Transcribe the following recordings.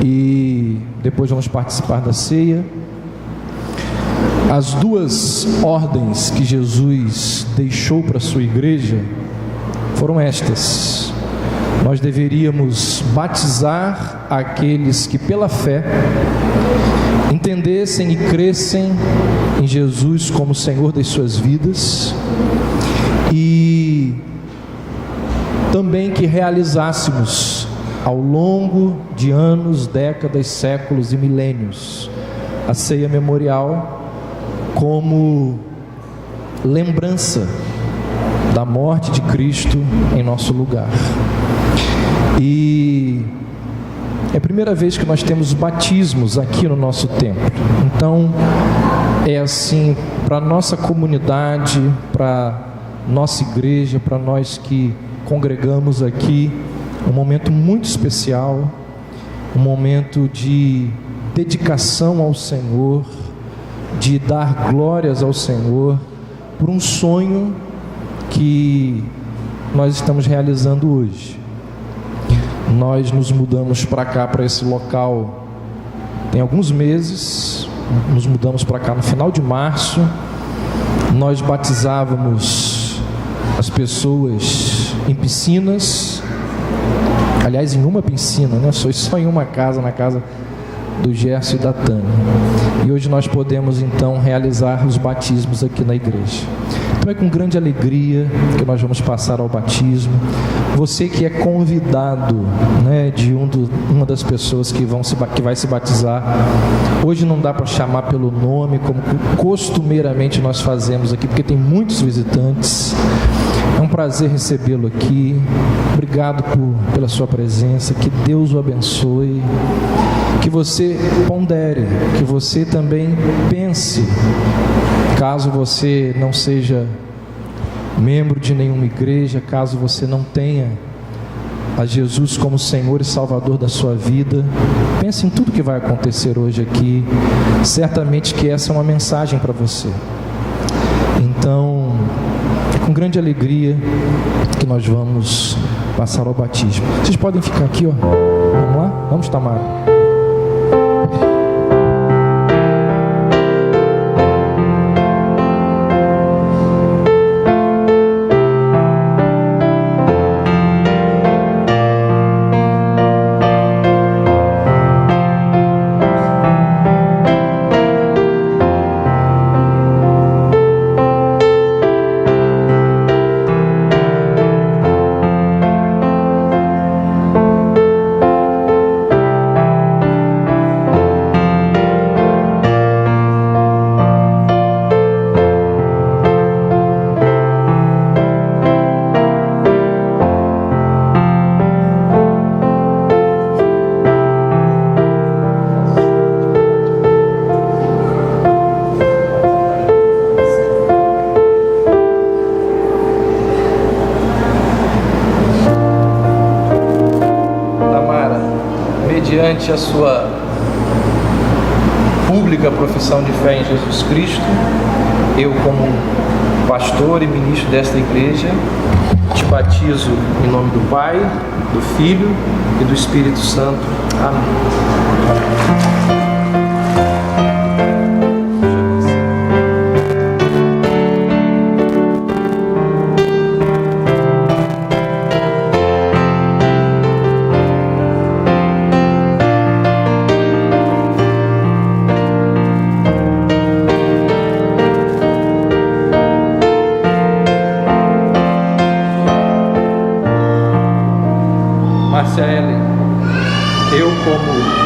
e depois vamos participar da ceia. As duas ordens que Jesus deixou para a sua igreja foram estas: nós deveríamos batizar aqueles que pela fé entendessem e crescem em Jesus como Senhor das suas vidas, e também que realizássemos ao longo de anos, décadas, séculos e milênios a ceia memorial como lembrança da morte de Cristo em nosso lugar. E é a primeira vez que nós temos batismos aqui no nosso templo. Então é assim, para a nossa comunidade, para nossa igreja, para nós que congregamos aqui, um momento muito especial, um momento de dedicação ao Senhor, de dar glórias ao Senhor por um sonho que nós estamos realizando hoje. Nós nos mudamos para cá, para esse local, tem alguns meses. Nos mudamos para cá no final de março. Nós batizávamos as pessoas em piscinas, aliás, em uma piscina, né? Só em uma casa, na casa do Gerson e da Tânia. E hoje nós podemos então realizar os batismos aqui na igreja. Então é com grande alegria que nós vamos passar ao batismo. Você que é convidado, né, de uma das pessoas que vai se batizar, hoje não dá para chamar pelo nome como costumeiramente nós fazemos aqui, porque tem muitos visitantes. É um prazer recebê-lo aqui. Obrigado pela sua presença. Que Deus o abençoe. Que você pondere, que você também pense, caso você não seja membro de nenhuma igreja, caso você não tenha a Jesus como Senhor e Salvador da sua vida, pense em tudo que vai acontecer hoje aqui. Certamente que essa é uma mensagem para você. Então, é com grande alegria que nós vamos passar ao batismo. Vocês podem ficar aqui, ó. Vamos lá? Vamos, Tamara. Mediante a sua pública profissão de fé em Jesus Cristo, eu, como pastor e ministro desta igreja, te batizo em nome do Pai, do Filho e do Espírito Santo. Amém.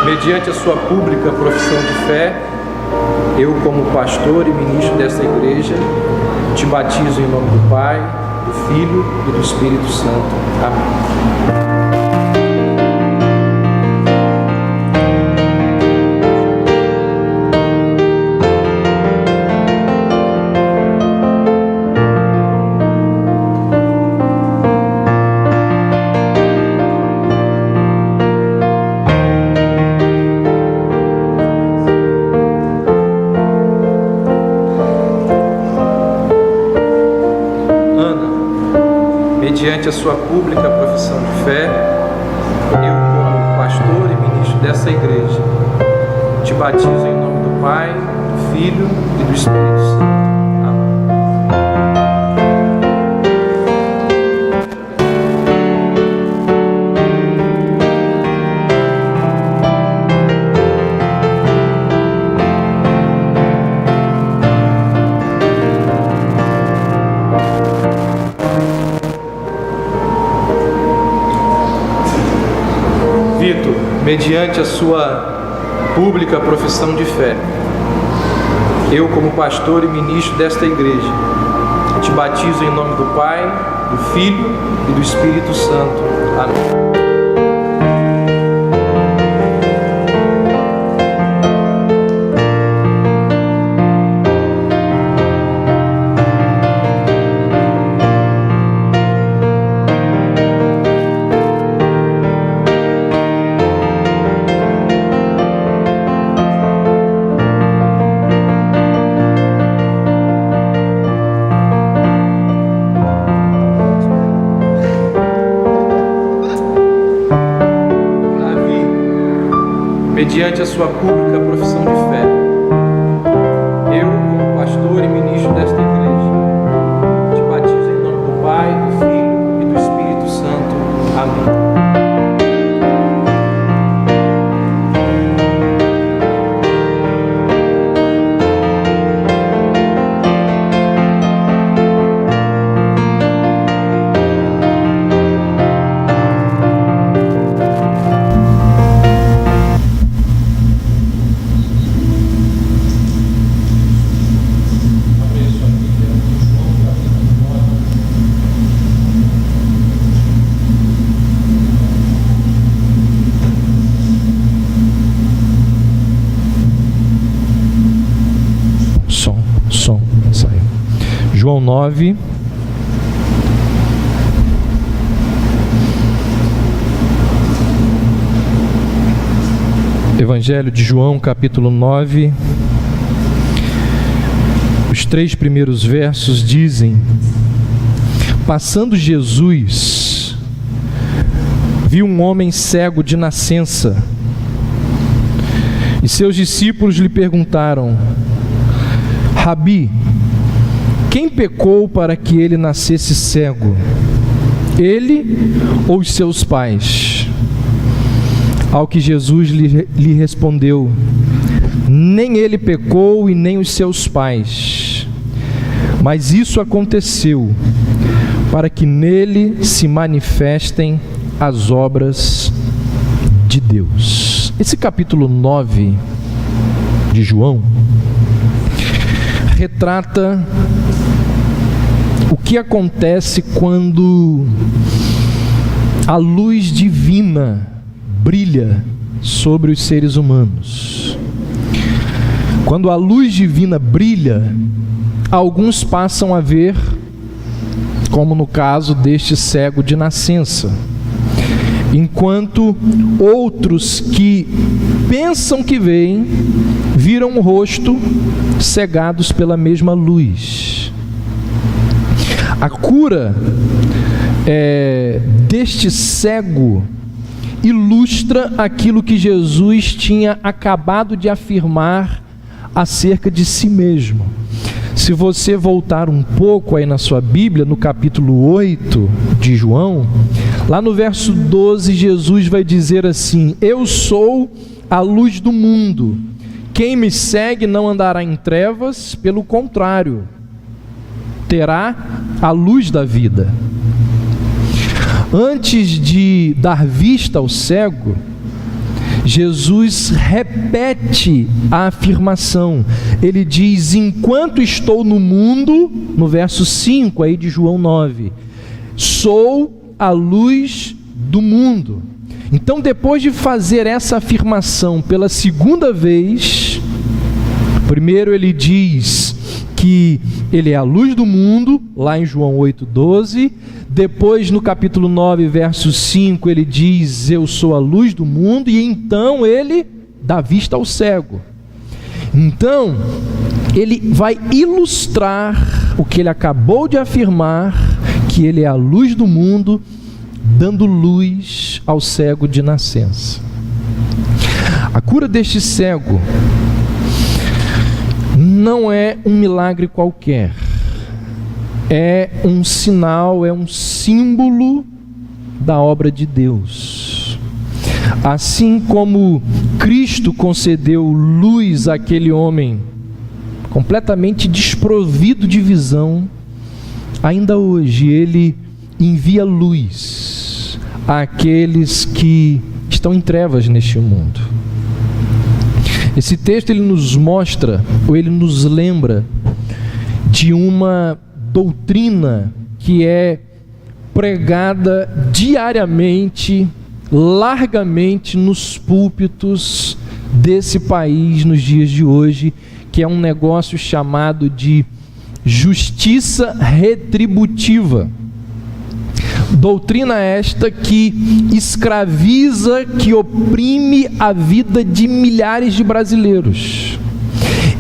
Mediante a sua pública profissão de fé, eu, como pastor e ministro desta igreja, te batizo em nome do Pai, do Filho e do Espírito Santo. Amém. Mediante a sua pública profissão de fé, eu, como pastor e ministro dessa igreja. Te batizo em nome do Pai, do Filho e do Espírito Santo. Vitor, mediante a sua pública profissão de fé, eu, como pastor e ministro desta igreja, te batizo em nome do Pai, do Filho e do Espírito Santo. Amém. Mediante a sua pública profissão de fé, eu, como pastor e ministro desta igreja, te batizo em nome do Pai, do Filho e do Espírito Santo. Amém. João 9, Evangelho de João, capítulo 9, os 3 primeiros versos dizem: passando Jesus, viu um homem cego de nascença, e seus discípulos lhe perguntaram: Rabi, quem pecou para que ele nascesse cego? Ele ou os seus pais? Ao que Jesus lhe respondeu: nem ele pecou e nem os seus pais, mas isso aconteceu para que nele se manifestem as obras de Deus. Esse capítulo 9 de João retrata o que acontece quando a luz divina brilha sobre os seres humanos. Quando a luz divina brilha, alguns passam a ver, como no caso deste cego de nascença, enquanto outros que pensam que veem, viram o rosto cegados pela mesma luz. A cura deste cego ilustra aquilo que Jesus tinha acabado de afirmar acerca de si mesmo. Se você voltar um pouco aí na sua Bíblia, no capítulo 8 de João, lá no verso 12, Jesus vai dizer assim: eu sou a luz do mundo, quem me segue não andará em trevas, pelo contrário, terá a luz da vida. Antes de dar vista ao cego, Jesus repete a afirmação. Ele diz: enquanto estou no mundo, no verso 5 aí de João 9, sou a luz do mundo. Então, depois de fazer essa afirmação pela segunda vez, primeiro ele diz que ele é a luz do mundo, lá em João 8,12. Depois, no capítulo 9, verso 5, ele diz: eu sou a luz do mundo. E então ele dá vista ao cego. Então, ele vai ilustrar o que ele acabou de afirmar, que ele é a luz do mundo, dando luz ao cego de nascença. A cura deste cego não é um milagre qualquer. É um sinal, é um símbolo da obra de Deus. Assim como Cristo concedeu luz àquele homem completamente desprovido de visão, ainda hoje Ele envia luz àqueles que estão em trevas neste mundo. Esse texto ele nos mostra, ou ele nos lembra de uma doutrina que é pregada diariamente, largamente nos púlpitos desse país nos dias de hoje, que é um negócio chamado de justiça retributiva. Doutrina esta que escraviza, que oprime a vida de milhares de brasileiros.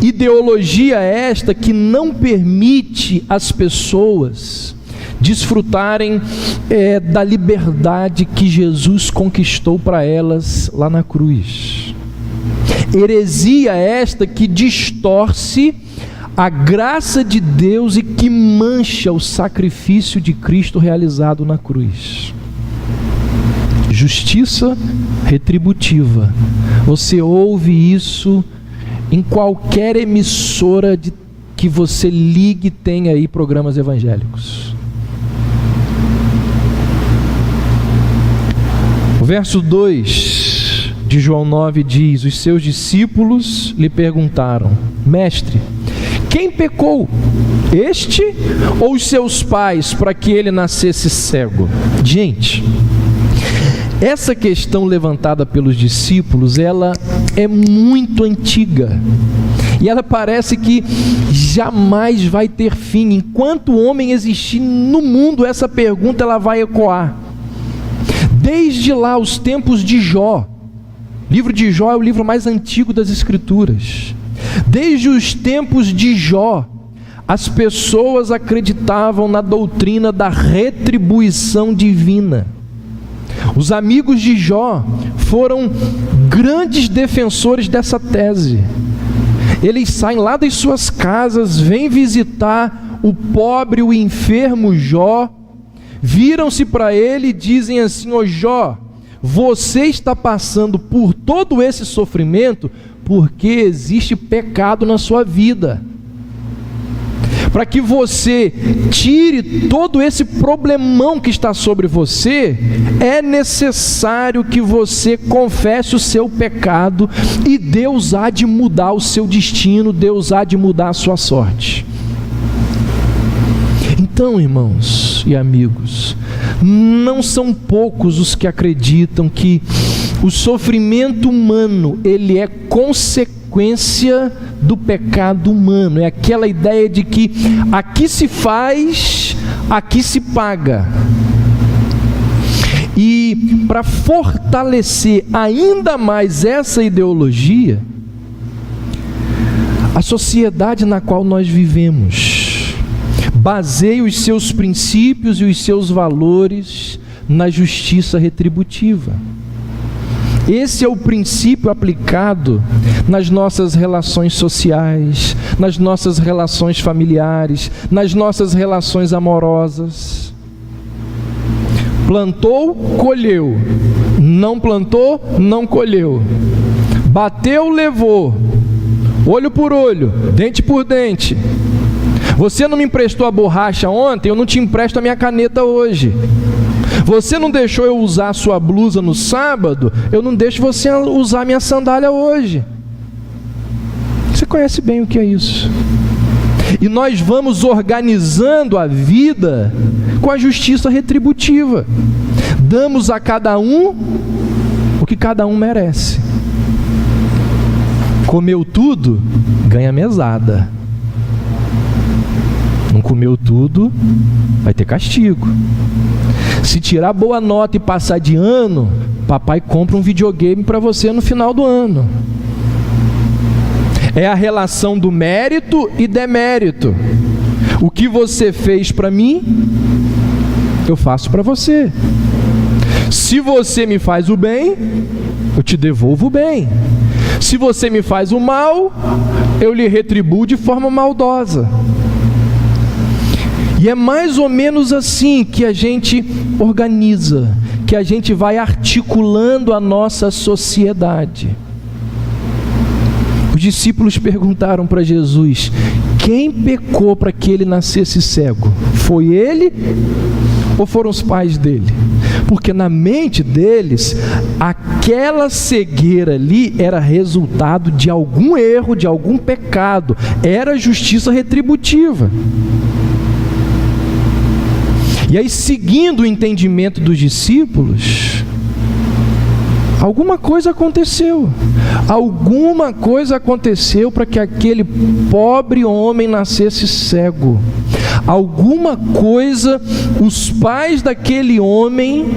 Ideologia esta que não permite as pessoas desfrutarem da liberdade que Jesus conquistou para elas lá na cruz. Heresia esta que distorce a graça de Deus e que mancha o sacrifício de Cristo realizado na cruz. Justiça retributiva. Você ouve isso em qualquer emissora que você ligue, tem aí programas evangélicos. O verso 2 de João 9 diz: os seus discípulos lhe perguntaram: Mestre, quem pecou, este ou os seus pais, para que ele nascesse cego? Gente, essa questão levantada pelos discípulos, ela é muito antiga. E ela parece que jamais vai ter fim. Enquanto o homem existir no mundo, essa pergunta ela vai ecoar. Desde lá, os tempos de Jó. O livro de Jó é o livro mais antigo das Escrituras. Desde os tempos de Jó, as pessoas acreditavam na doutrina da retribuição divina. Os amigos de Jó foram grandes defensores dessa tese. Eles saem lá das suas casas, vêm visitar o pobre, o enfermo Jó, viram-se para ele e dizem assim: ô Jó, você está passando por todo esse sofrimento porque existe pecado na sua vida. Para que você tire todo esse problemão que está sobre você, é necessário que você confesse o seu pecado e Deus há de mudar o seu destino, Deus há de mudar a sua sorte. Então, irmãos e amigos, não são poucos os que acreditam que o sofrimento humano, ele é consequência do pecado humano. É aquela ideia de que aqui se faz, aqui se paga. E para fortalecer ainda mais essa ideologia, a sociedade na qual nós vivemos baseia os seus princípios e os seus valores na justiça retributiva. Esse é o princípio aplicado nas nossas relações sociais, nas nossas relações familiares, nas nossas relações amorosas. Plantou, colheu. Não plantou, não colheu. Bateu, levou. Olho por olho, dente por dente. Você não me emprestou a borracha ontem, eu não te empresto a minha caneta hoje. Você não deixou eu usar a sua blusa no sábado, eu não deixo você usar a minha sandália hoje. Você conhece bem o que é isso. E nós vamos organizando a vida com a justiça retributiva. Damos a cada um o que cada um merece. Comeu tudo, ganha mesada. Não comeu tudo, vai ter castigo. Se tirar boa nota e passar de ano, papai compra um videogame para você no final do ano. É a relação do mérito e demérito. O que você fez para mim, eu faço para você. Se você me faz o bem, eu te devolvo o bem. Se você me faz o mal, eu lhe retribuo de forma maldosa. E é mais ou menos assim que a gente organiza, que a gente vai articulando a nossa sociedade. Os discípulos perguntaram para Jesus: quem pecou para que ele nascesse cego? Foi ele ou foram os pais dele? Porque na mente deles, aquela cegueira ali era resultado de algum erro, de algum pecado, era justiça retributiva. E aí, seguindo o entendimento dos discípulos, alguma coisa aconteceu. Alguma coisa aconteceu para que aquele pobre homem nascesse cego. Alguma coisa, os pais daquele homem,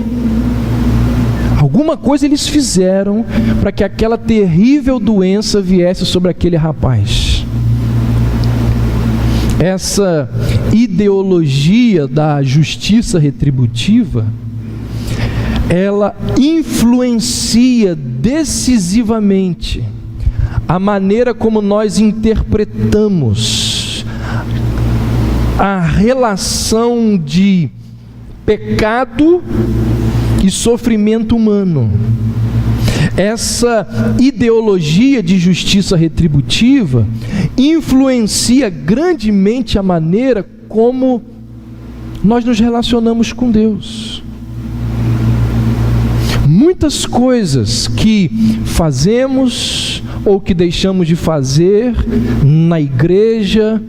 alguma coisa eles fizeram para que aquela terrível doença viesse sobre aquele rapaz. Essa ideologia da justiça retributiva, ela influencia decisivamente a maneira como nós interpretamos a relação de pecado e sofrimento humano. Essa ideologia de justiça retributiva influencia grandemente a maneira como nós nos relacionamos com Deus. Muitas coisas que fazemos ou que deixamos de fazer na igreja,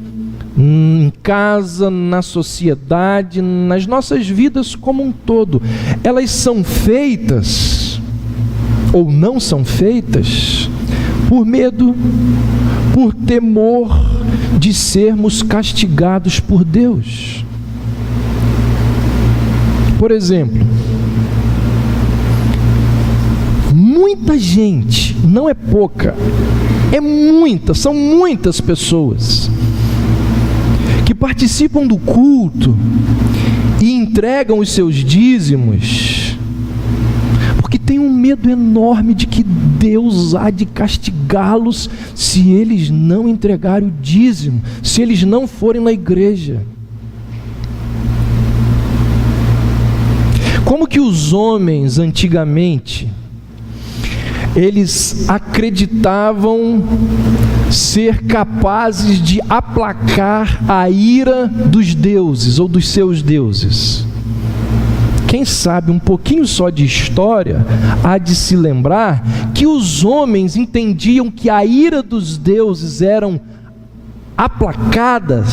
em casa, na sociedade, nas nossas vidas como um todo, elas são feitas ou não são feitas por medo, por temor de sermos castigados por Deus. Por exemplo, muita gente, não é pouca, é muita, são muitas pessoas que participam do culto e entregam os seus dízimos porque tem um medo enorme de que Deus há de castigá-los se eles não entregarem o dízimo, se eles não forem na igreja. Como que os homens antigamente, eles acreditavam ser capazes de aplacar a ira dos deuses ou dos seus deuses? Quem sabe um pouquinho só de história há de se lembrar que os homens entendiam que a ira dos deuses era aplacada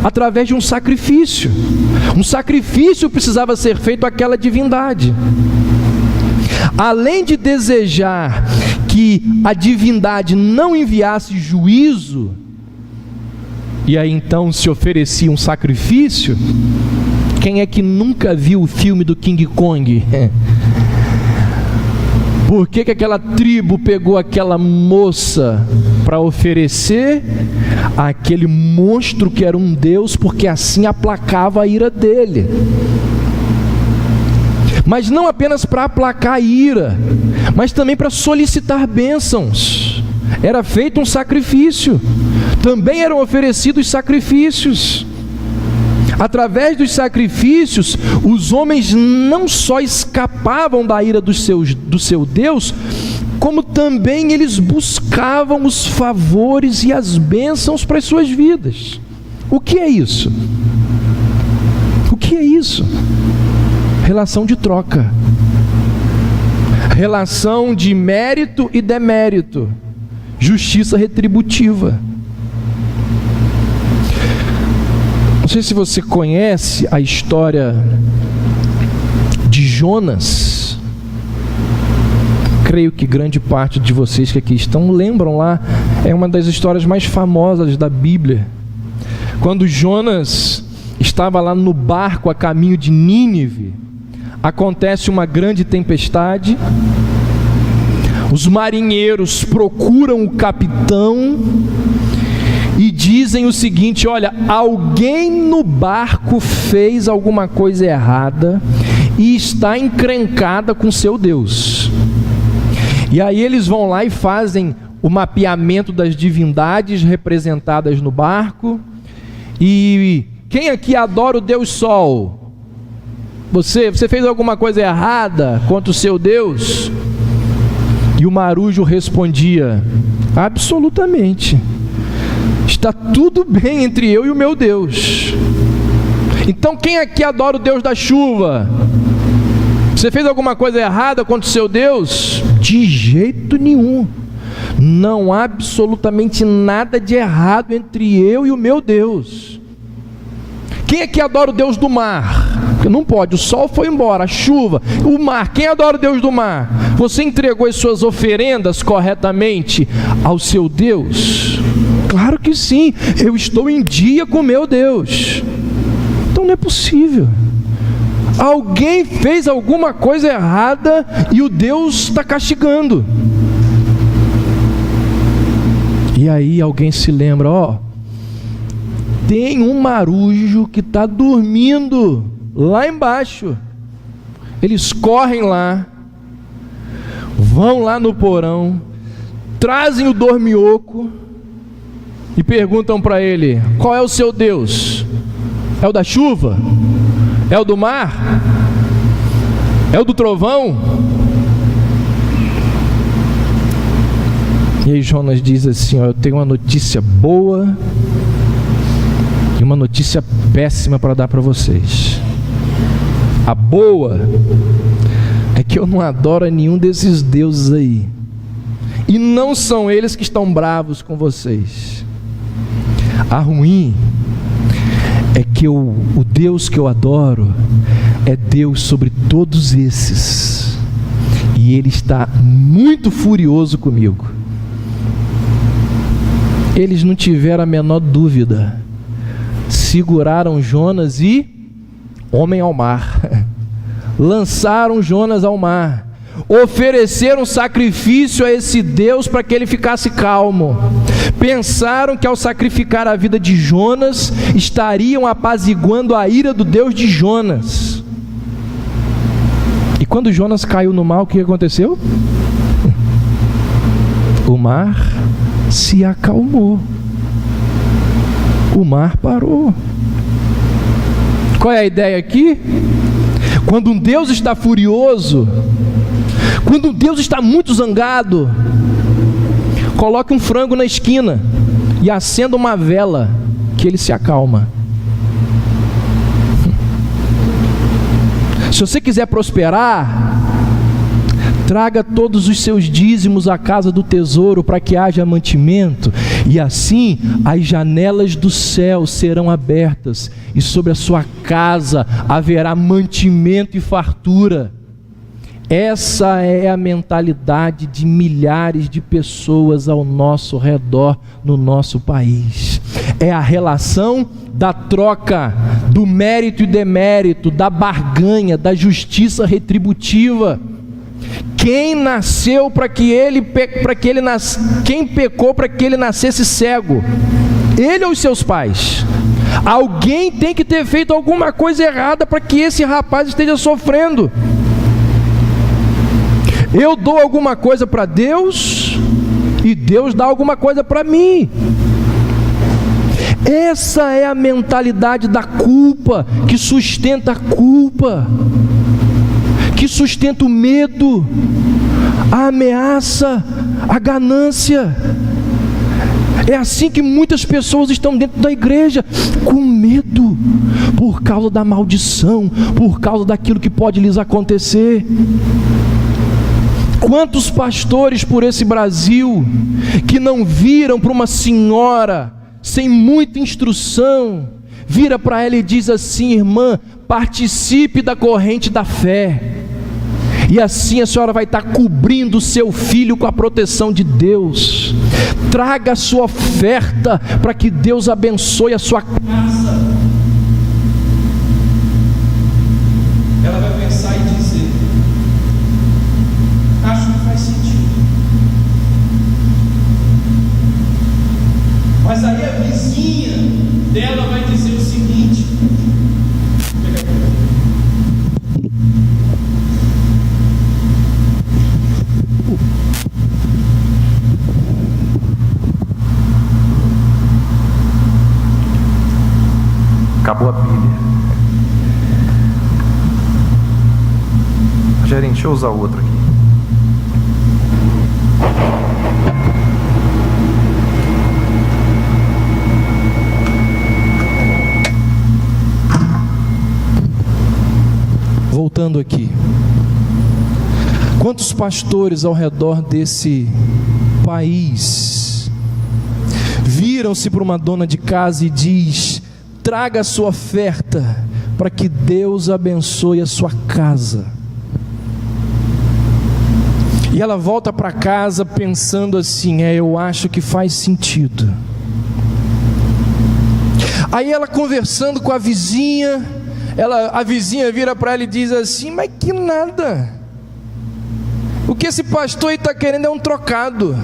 através de um sacrifício. Um sacrifício precisava ser feito àquela divindade. Além de desejar que a divindade não enviasse juízo, e aí então se oferecia um sacrifício. Quem é que nunca viu o filme do King Kong? Por que aquela tribo pegou aquela moça para oferecer àquele monstro que era um deus, porque assim aplacava a ira dele? Mas não apenas para aplacar a ira, mas também para solicitar bênçãos. Era feito um sacrifício, também eram oferecidos sacrifícios. Através dos sacrifícios, os homens não só escapavam da ira do seu Deus, como também eles buscavam os favores e as bênçãos para as suas vidas. O que é isso? O que é isso? Relação de troca. Relação de mérito e demérito. Justiça retributiva. Não sei se você conhece a história de Jonas. Creio que grande parte de vocês que aqui estão lembram lá. É uma das histórias mais famosas da Bíblia. Quando Jonas estava lá no barco a caminho de Nínive, acontece uma grande tempestade. Os marinheiros procuram o capitão e dizem o seguinte: olha, alguém no barco fez alguma coisa errada e está encrencada com seu Deus. E aí eles vão lá e fazem o mapeamento das divindades representadas no barco. E quem aqui adora o Deus Sol? Você fez alguma coisa errada contra o seu Deus? E o marujo respondia: absolutamente. Está tudo bem entre eu e o meu Deus. Então quem aqui adora o Deus da chuva? Você fez alguma coisa errada contra o seu Deus? De jeito nenhum. Não há absolutamente nada de errado entre eu e o meu Deus. Quem aqui adora o Deus do mar? Porque não pode, o sol foi embora, a chuva, o mar. Quem adora o Deus do mar? Você entregou as suas oferendas corretamente ao seu Deus? Claro que sim, eu estou em dia com meu Deus. Então não é possível. Alguém fez alguma coisa errada e o Deus está castigando. E aí alguém se lembra: ó, tem um marujo que está dormindo lá embaixo. Eles correm lá, vão lá no porão, trazem o dormioco e perguntam para ele: qual é o seu Deus? É o da chuva? É o do mar? É o do trovão? E aí Jonas diz assim: ó, eu tenho uma notícia boa e uma notícia péssima para dar para vocês. A boa é que eu não adoro nenhum desses deuses aí, e não são eles que estão bravos com vocês. A ruim é que o Deus que eu adoro é Deus sobre todos esses, e Ele está muito furioso comigo. Eles não tiveram a menor dúvida, seguraram Jonas e homem ao mar, lançaram Jonas ao mar, ofereceram sacrifício a esse Deus para que ele ficasse calmo. Pensaram que ao sacrificar a vida de Jonas, estariam apaziguando a ira do Deus de Jonas. E quando Jonas caiu no mar, o que aconteceu? O mar se acalmou. O mar parou. Qual é a ideia aqui? Quando um Deus está furioso, quando um Deus está muito zangado, coloque um frango na esquina e acenda uma vela, que ele se acalma. Se você quiser prosperar, traga todos os seus dízimos à casa do tesouro para que haja mantimento, e assim as janelas do céu serão abertas e sobre a sua casa haverá mantimento e fartura. Essa é a mentalidade de milhares de pessoas ao nosso redor, no nosso país. É a relação da troca, do mérito e demérito, da barganha, da justiça retributiva. Quem nasceu para que ele quem pecou para que ele nascesse cego? Ele ou os seus pais? Alguém tem que ter feito alguma coisa errada para que esse rapaz esteja sofrendo. Eu dou alguma coisa para Deus e Deus dá alguma coisa para mim. Essa é a mentalidade da culpa, que sustenta a culpa, que sustenta o medo, a ameaça, a ganância. É assim que muitas pessoas estão dentro da igreja, com medo, por causa da maldição, por causa daquilo que pode lhes acontecer. Quantos pastores por esse Brasil que não viram para uma senhora sem muita instrução, vira para ela e diz assim: irmã, participe da corrente da fé, e assim a senhora vai estar cobrindo o seu filho com a proteção de Deus. Traga a sua oferta para que Deus abençoe a sua casa. Ela vai pensar e dizer: acho que faz sentido. Mas aí a vizinha dela vai dizer o seguinte: Gerente, deixa eu usar o outro aqui. Voltando aqui. Quantos pastores ao redor desse país viram-se para uma dona de casa e diz: traga a sua oferta para que Deus abençoe a sua casa. E ela volta para casa pensando assim: eu acho que faz sentido. Aí ela conversando com a vizinha, a vizinha vira para ela e diz assim: mas que nada, o que esse pastor aí está querendo é um trocado.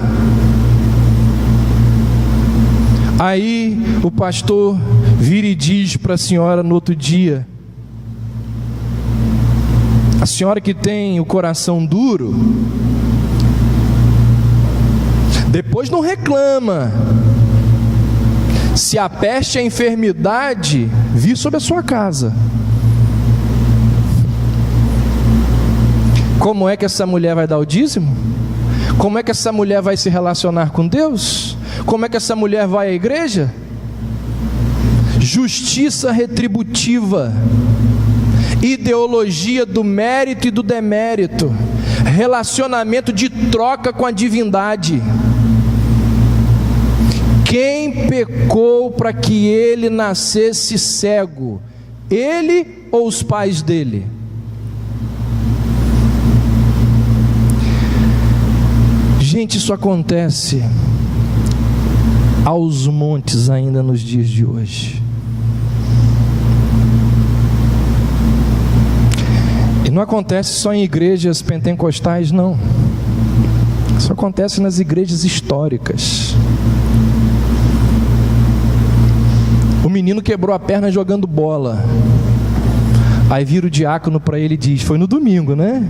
Aí o pastor vira e diz para a senhora no outro dia: a senhora que tem o coração duro, depois não reclama se a peste e a enfermidade vir sobre a sua casa. Como é que essa mulher vai dar o dízimo? Como é que essa mulher vai se relacionar com Deus? Como é que essa mulher vai à igreja? Justiça retributiva, ideologia do mérito e do demérito, relacionamento de troca com a divindade. Quem pecou para que ele nascesse cego? Ele ou os pais dele? Gente, isso acontece aos montes ainda nos dias de hoje. E não acontece só em igrejas pentecostais, não. Isso acontece nas igrejas históricas. O menino quebrou a perna jogando bola. Aí vira o diácono para ele e diz: foi no domingo, né?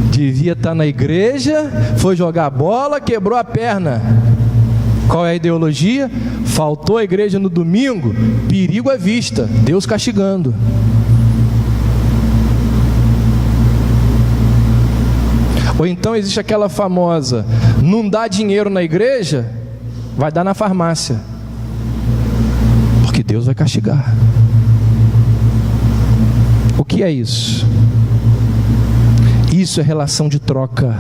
Devia estar na igreja, foi jogar bola, quebrou a perna. Qual é a ideologia? Faltou a igreja no domingo, perigo à vista, Deus castigando. Ou então existe aquela famosa: não dá dinheiro na igreja, vai dar na farmácia, porque Deus vai castigar. O que é isso? Isso é relação de troca,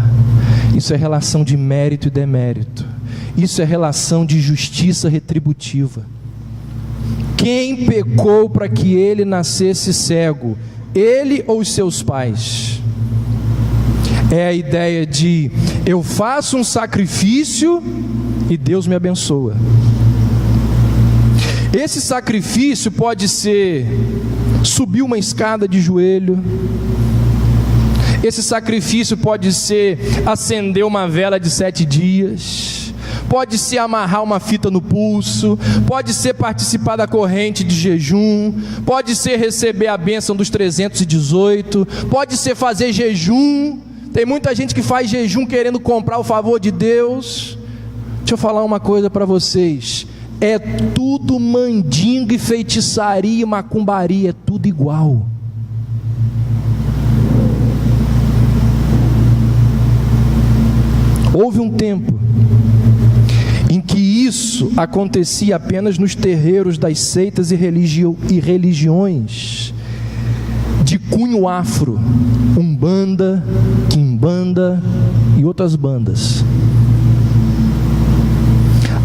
isso é relação de mérito e demérito, isso é relação de justiça retributiva. Quem pecou para que ele nascesse cego? Ele ou os seus pais? É a ideia de: eu faço um sacrifício e Deus me abençoa. Esse sacrifício pode ser subir uma escada de joelho. Esse sacrifício pode ser acender uma vela de 7 dias, pode ser amarrar uma fita no pulso, pode ser participar da corrente de jejum, pode ser receber a bênção dos 318, pode ser fazer jejum. Tem muita gente que faz jejum querendo comprar o favor de Deus. Deixa eu falar uma coisa para vocês: é tudo mandinga e feitiçaria e macumbaria, é tudo igual. Houve um tempo em que isso acontecia apenas nos terreiros das seitas e religiões de cunho afro, Umbanda, Quimbanda e outras bandas.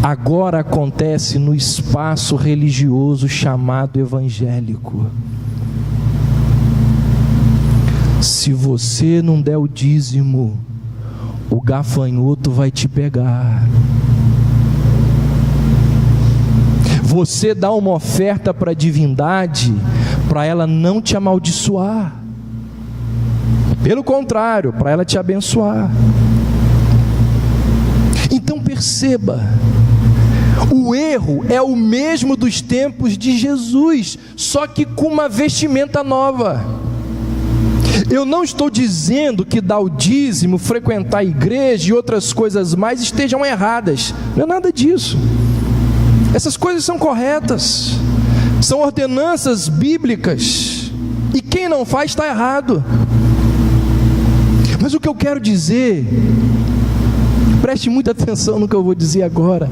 Agora acontece no espaço religioso chamado evangélico. Se você não der o dízimo, o gafanhoto vai te pegar. Você dá uma oferta para a divindade, para ela não te amaldiçoar. Pelo contrário, para ela te abençoar. Então perceba, o erro é o mesmo dos tempos de Jesus, só que com uma vestimenta nova. Eu não estou dizendo que dar o dízimo, frequentar a igreja e outras coisas mais estejam erradas. Não é nada disso. Essas coisas são corretas, são ordenanças bíblicas, e quem não faz está errado. Mas o que eu quero dizer, preste muita atenção no que eu vou dizer agora: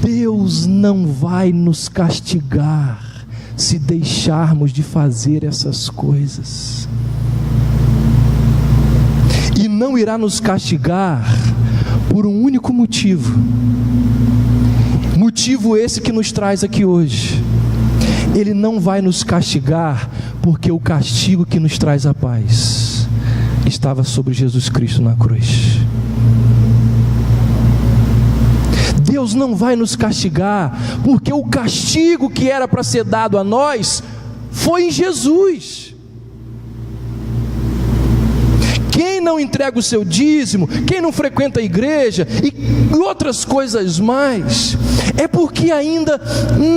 Deus não vai nos castigar se deixarmos de fazer essas coisas, e não irá nos castigar por um único motivo esse que nos traz aqui hoje. Ele não vai nos castigar porque o castigo que nos traz a paz estava sobre Jesus Cristo na cruz. Deus não vai nos castigar porque o castigo que era para ser dado a nós foi em Jesus. Quem não entrega o seu dízimo, quem não frequenta a igreja e outras coisas mais, é porque ainda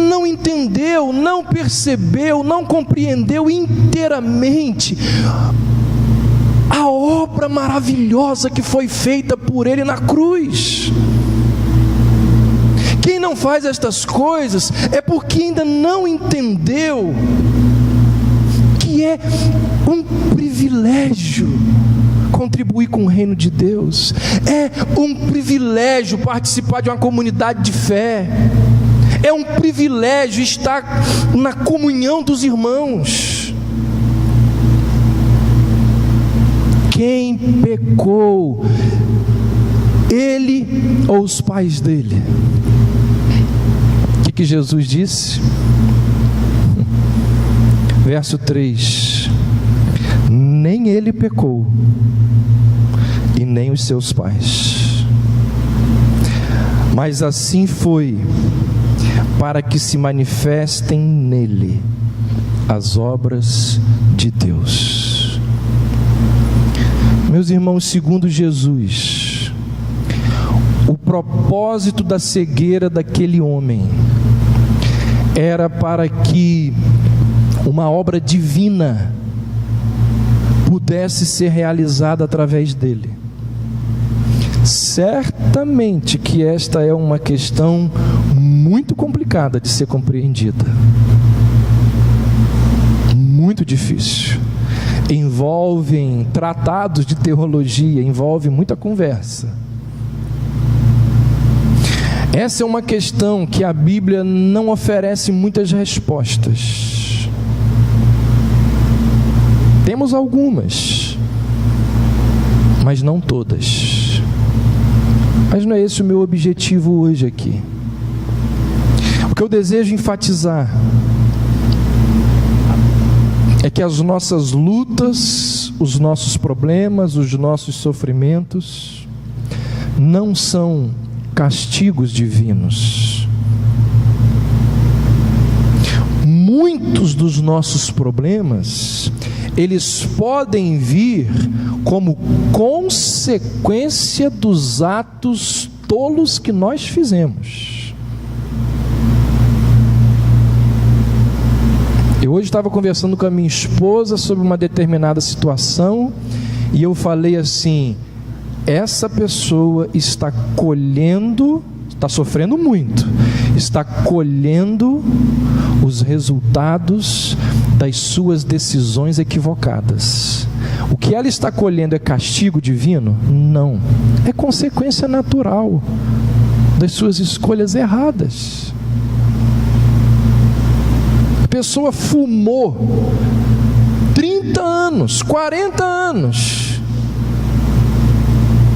não entendeu, não percebeu, não compreendeu inteiramente a obra maravilhosa que foi feita por Ele na cruz. Quem não faz estas coisas é porque ainda não entendeu que é um privilégio contribuir com o reino de Deus, é um privilégio participar de uma comunidade de fé, é um privilégio estar na comunhão dos irmãos. Quem pecou, ele ou os pais dele? O que Jesus disse? Verso 3: nem ele pecou, e nem os seus pais, mas assim foi para que se manifestem nele as obras de Deus. Meus irmãos, segundo Jesus, o propósito da cegueira daquele homem era para que uma obra divina pudesse ser realizada através dele. Certamente que esta é uma questão muito complicada de ser compreendida, muito difícil. Envolvem tratados de teologia, envolve muita conversa. Essa é uma questão que a Bíblia não oferece muitas respostas. Temos algumas, mas não todas. Mas não é esse o meu objetivo hoje aqui. O que eu desejo enfatizar é que as nossas lutas, os nossos problemas, os nossos sofrimentos não são castigos divinos. Muitos dos nossos problemas, eles podem vir como consequência dos atos tolos que nós fizemos. Eu hoje estava conversando com a minha esposa sobre uma determinada situação, e eu falei assim: essa pessoa está colhendo, está sofrendo muito, está colhendo os resultados das suas decisões equivocadas. O que ela está colhendo é castigo divino? Não, é consequência natural das suas escolhas erradas. A pessoa fumou 30 anos, 40 anos,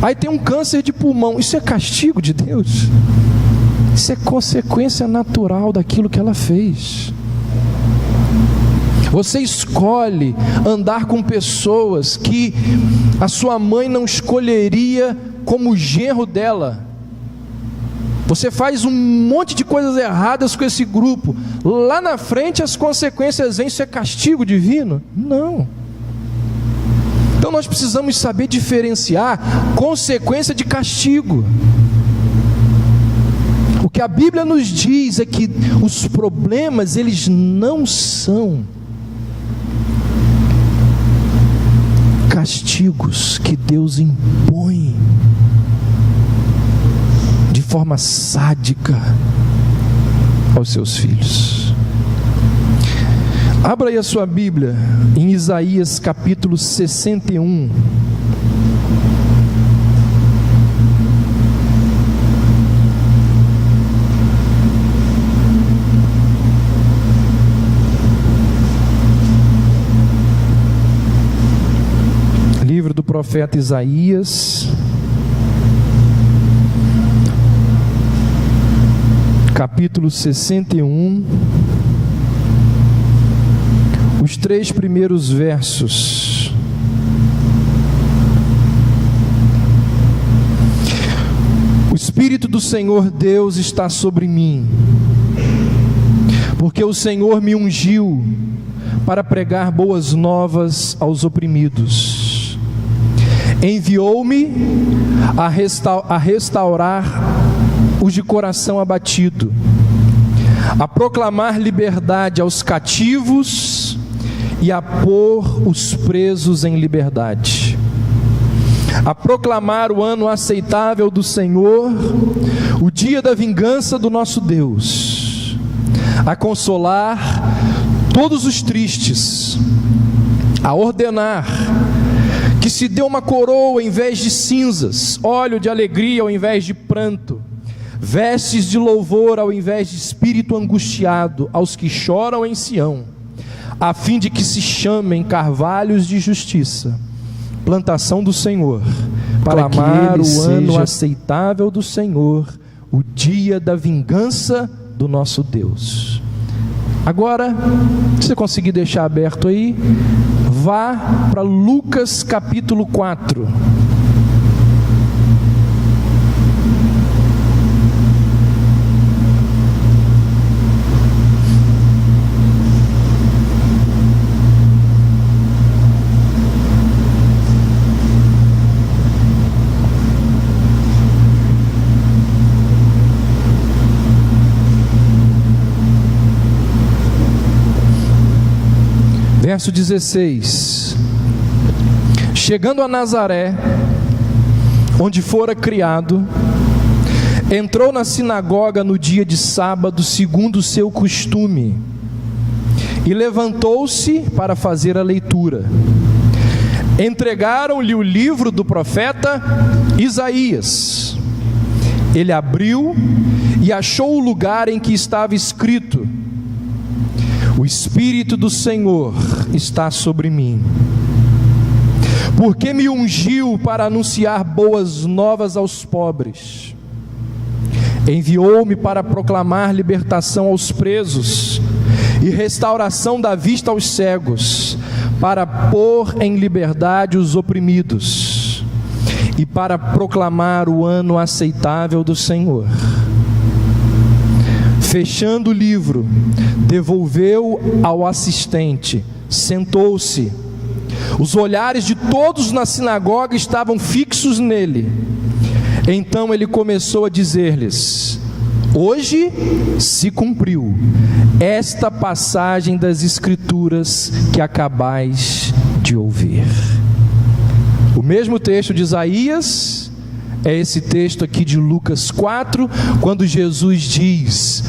aí tem um câncer de pulmão. Isso é castigo de Deus? Isso é consequência natural daquilo que ela fez. Você escolhe andar com pessoas que a sua mãe não escolheria como genro dela. Você faz um monte de coisas erradas com esse grupo. Lá na frente as consequências vêm. Isso é castigo divino? Não. Então nós precisamos saber diferenciar consequência de castigo. O que a Bíblia nos diz é que os problemas, eles não são castigos que Deus impõe de forma sádica aos seus filhos. Abra aí a sua Bíblia em Isaías capítulo 61. profeta Isaías, capítulo 61, os 3 primeiros versos. O Espírito do Senhor Deus está sobre mim, porque o Senhor me ungiu para pregar boas novas aos oprimidos. Enviou-me a restaurar os de coração abatido, a proclamar liberdade aos cativos e a pôr os presos em liberdade, a proclamar o ano aceitável do Senhor, o dia da vingança do nosso Deus, a consolar todos os tristes, a ordenar que se dê uma coroa em vez de cinzas, óleo de alegria ao invés de pranto, vestes de louvor ao invés de espírito angustiado aos que choram em Sião, a fim de que se chamem carvalhos de justiça, plantação do Senhor, para clamar o ano aceitável do Senhor, o dia da vingança do nosso Deus. Agora, se você conseguir deixar aberto aí, vá para Lucas capítulo 4. Verso 16: Chegando a Nazaré, onde fora criado, entrou na sinagoga no dia de sábado, segundo o seu costume, e levantou-se para fazer a leitura. Entregaram-lhe o livro do profeta Isaías. Ele abriu e achou o lugar em que estava escrito: O Espírito do Senhor está sobre mim, porque me ungiu para anunciar boas novas aos pobres. Enviou-me para proclamar libertação aos presos e restauração da vista aos cegos, para pôr em liberdade os oprimidos e para proclamar o ano aceitável do Senhor. Fechando o livro, devolveu ao assistente, sentou-se. Os olhares de todos na sinagoga estavam fixos nele. Então ele começou a dizer-lhes: Hoje se cumpriu esta passagem das Escrituras que acabais de ouvir. O mesmo texto de Isaías é esse texto aqui de Lucas 4, quando Jesus diz: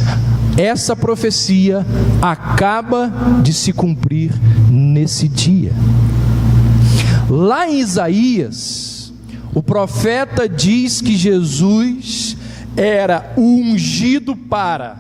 essa profecia acaba de se cumprir nesse dia. Lá em Isaías, o profeta diz que Jesus era o ungido para,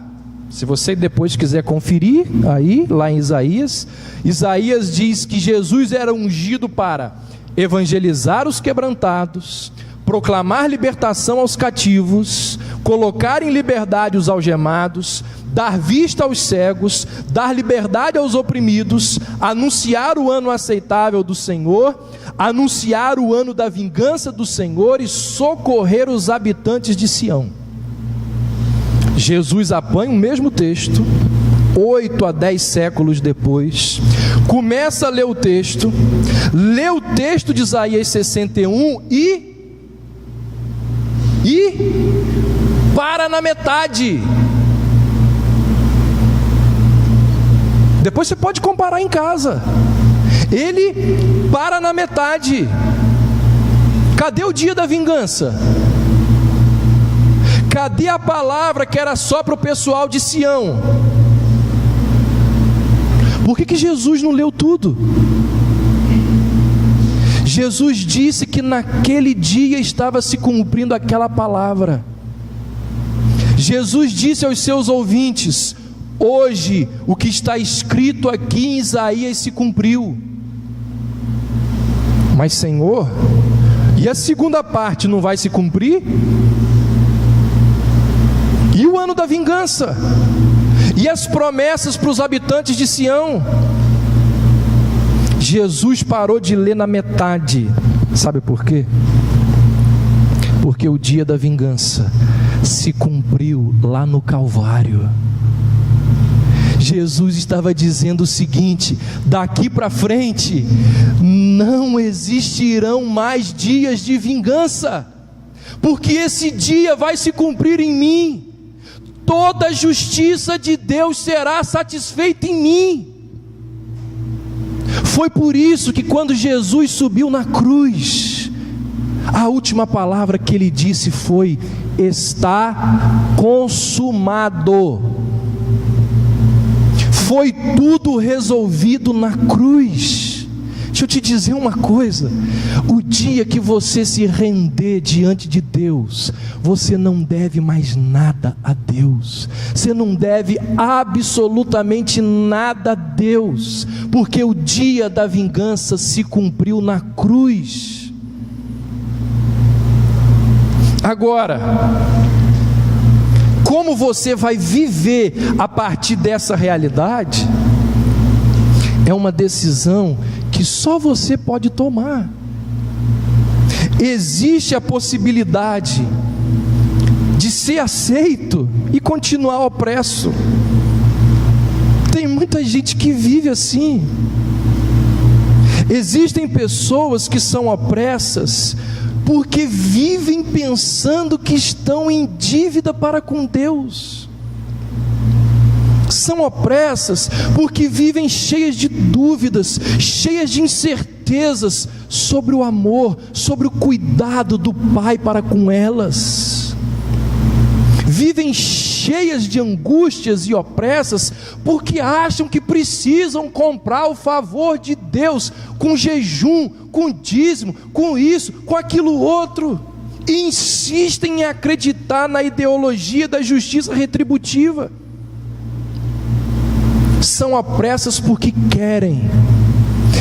se você depois quiser conferir aí, lá em Isaías, Isaías diz que Jesus era ungido para evangelizar os quebrantados, proclamar libertação aos cativos, colocar em liberdade os algemados, dar vista aos cegos, dar liberdade aos oprimidos, anunciar o ano aceitável do Senhor, anunciar o ano da vingança do Senhor e socorrer os habitantes de Sião. Jesus apanha o mesmo texto, 8 a 10 séculos depois, começa a ler o texto, lê o texto de Isaías 61 e para na metade. Depois você pode comparar em casa. Ele para na metade. Cadê o dia da vingança? Cadê a palavra que era só para o pessoal de Sião? Por que Jesus não leu tudo? Jesus disse que naquele dia estava se cumprindo aquela palavra. Jesus disse aos seus ouvintes: hoje o que está escrito aqui em Isaías se cumpriu. Mas Senhor, e a segunda parte não vai se cumprir? E o ano da vingança? E as promessas para os habitantes de Sião? Jesus parou de ler na metade. Sabe por quê? Porque o dia da vingança se cumpriu lá no Calvário. Jesus estava dizendo o seguinte: daqui para frente não existirão mais dias de vingança, porque esse dia vai se cumprir em mim. Toda a justiça de Deus será satisfeita em mim. Foi por isso que quando Jesus subiu na cruz, a última palavra que ele disse foi: está consumado. Foi tudo resolvido na cruz. Deixa eu te dizer uma coisa: o dia que você se render diante de Deus, você não deve mais nada a Deus, você não deve absolutamente nada a Deus, porque o dia da vingança se cumpriu na cruz. Agora, como você vai viver a partir dessa realidade, é uma decisão que só você pode tomar. Existe a possibilidade de ser aceito e continuar opresso. Tem muita gente que vive assim. Existem pessoas que são opressas porque vivem pensando que estão em dívida para com Deus. São opressas porque vivem cheias de dúvidas, cheias de incertezas sobre o amor, sobre o cuidado do Pai para com elas. Vivem cheias de angústias e opressas porque acham que precisam comprar o favor de Deus com jejum, com dízimo, com isso, com aquilo outro, e insistem em acreditar na ideologia da justiça retributiva. São opressas porque querem,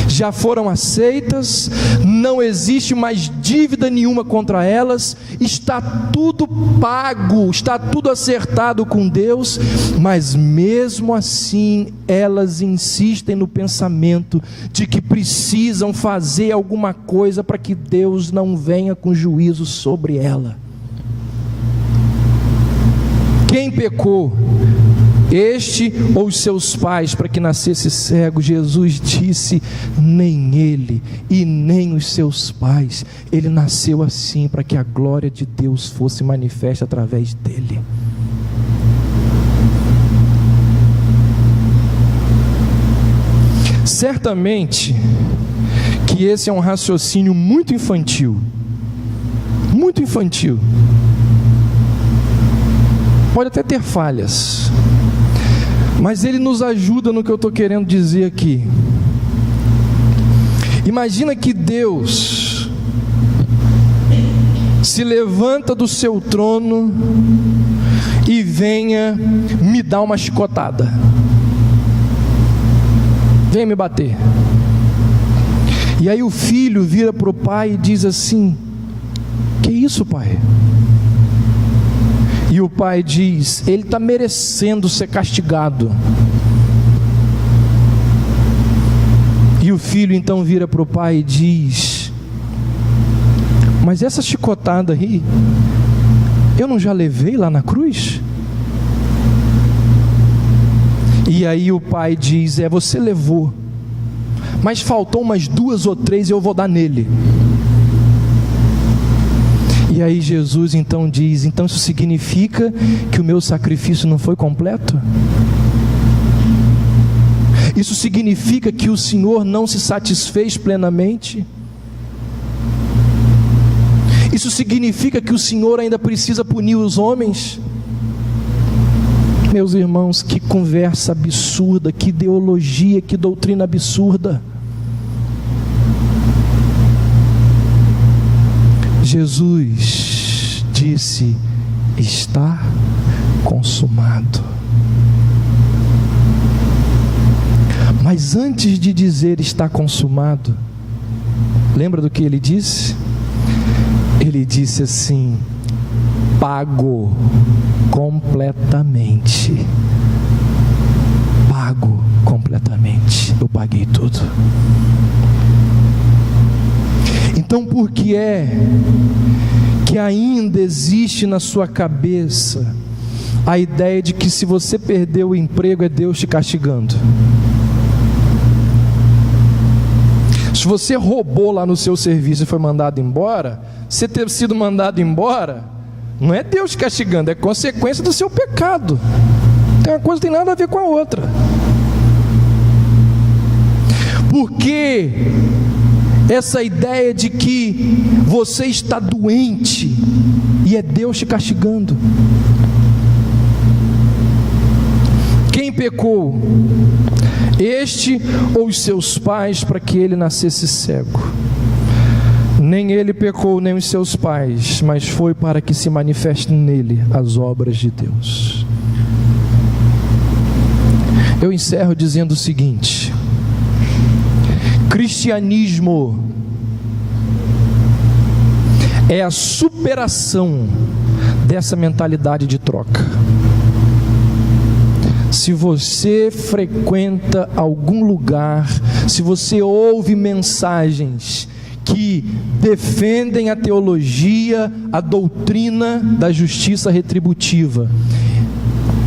já foram aceitas, não existe mais dívida nenhuma contra elas, está tudo pago, está tudo acertado com Deus, mas mesmo assim elas insistem no pensamento de que precisam fazer alguma coisa para que Deus não venha com juízo sobre ela. Quem pecou? Este ou os seus pais, para que nascesse cego? Jesus disse: nem ele e nem os seus pais. Ele nasceu assim para que a glória de Deus fosse manifesta através dele. Certamente que esse é um raciocínio muito infantil, muito infantil. Pode até ter falhas, mas ele nos ajuda no que eu estou querendo dizer aqui. Imagina que Deus se levanta do seu trono e venha me dar uma chicotada, vem me bater. E aí o filho vira para o pai e diz assim: que isso, pai? E o pai diz: ele está merecendo ser castigado. E o filho então vira para o pai e diz: mas essa chicotada aí, eu não já levei lá na cruz? E aí o pai diz: você levou, mas faltou umas 2 ou 3 e eu vou dar nele. E aí Jesus então diz: então isso significa que o meu sacrifício não foi completo? Isso significa que o Senhor não se satisfez plenamente? Isso significa que o Senhor ainda precisa punir os homens? Meus irmãos, que conversa absurda, que ideologia, que doutrina absurda. Jesus disse: está consumado. Mas antes de dizer está consumado, Lembra do que ele disse? Ele disse assim: pago completamente. Pago completamente. Eu paguei tudo. Então, por que é que ainda existe na sua cabeça a ideia de que se você perdeu o emprego é Deus te castigando? Se você roubou lá no seu serviço e foi mandado embora, você ter sido mandado embora não é Deus te castigando, é consequência do seu pecado. Então uma coisa tem nada a ver com a outra. Porque essa ideia de que você está doente e é Deus te castigando. Quem pecou? Este ou os seus pais, para que ele nascesse cego? Nem ele pecou, nem os seus pais, mas foi para que se manifestem nele as obras de Deus. Eu encerro dizendo o seguinte: cristianismo é a superação dessa mentalidade de troca. Se você frequenta algum lugar, se você ouve mensagens que defendem a teologia, a doutrina da justiça retributiva,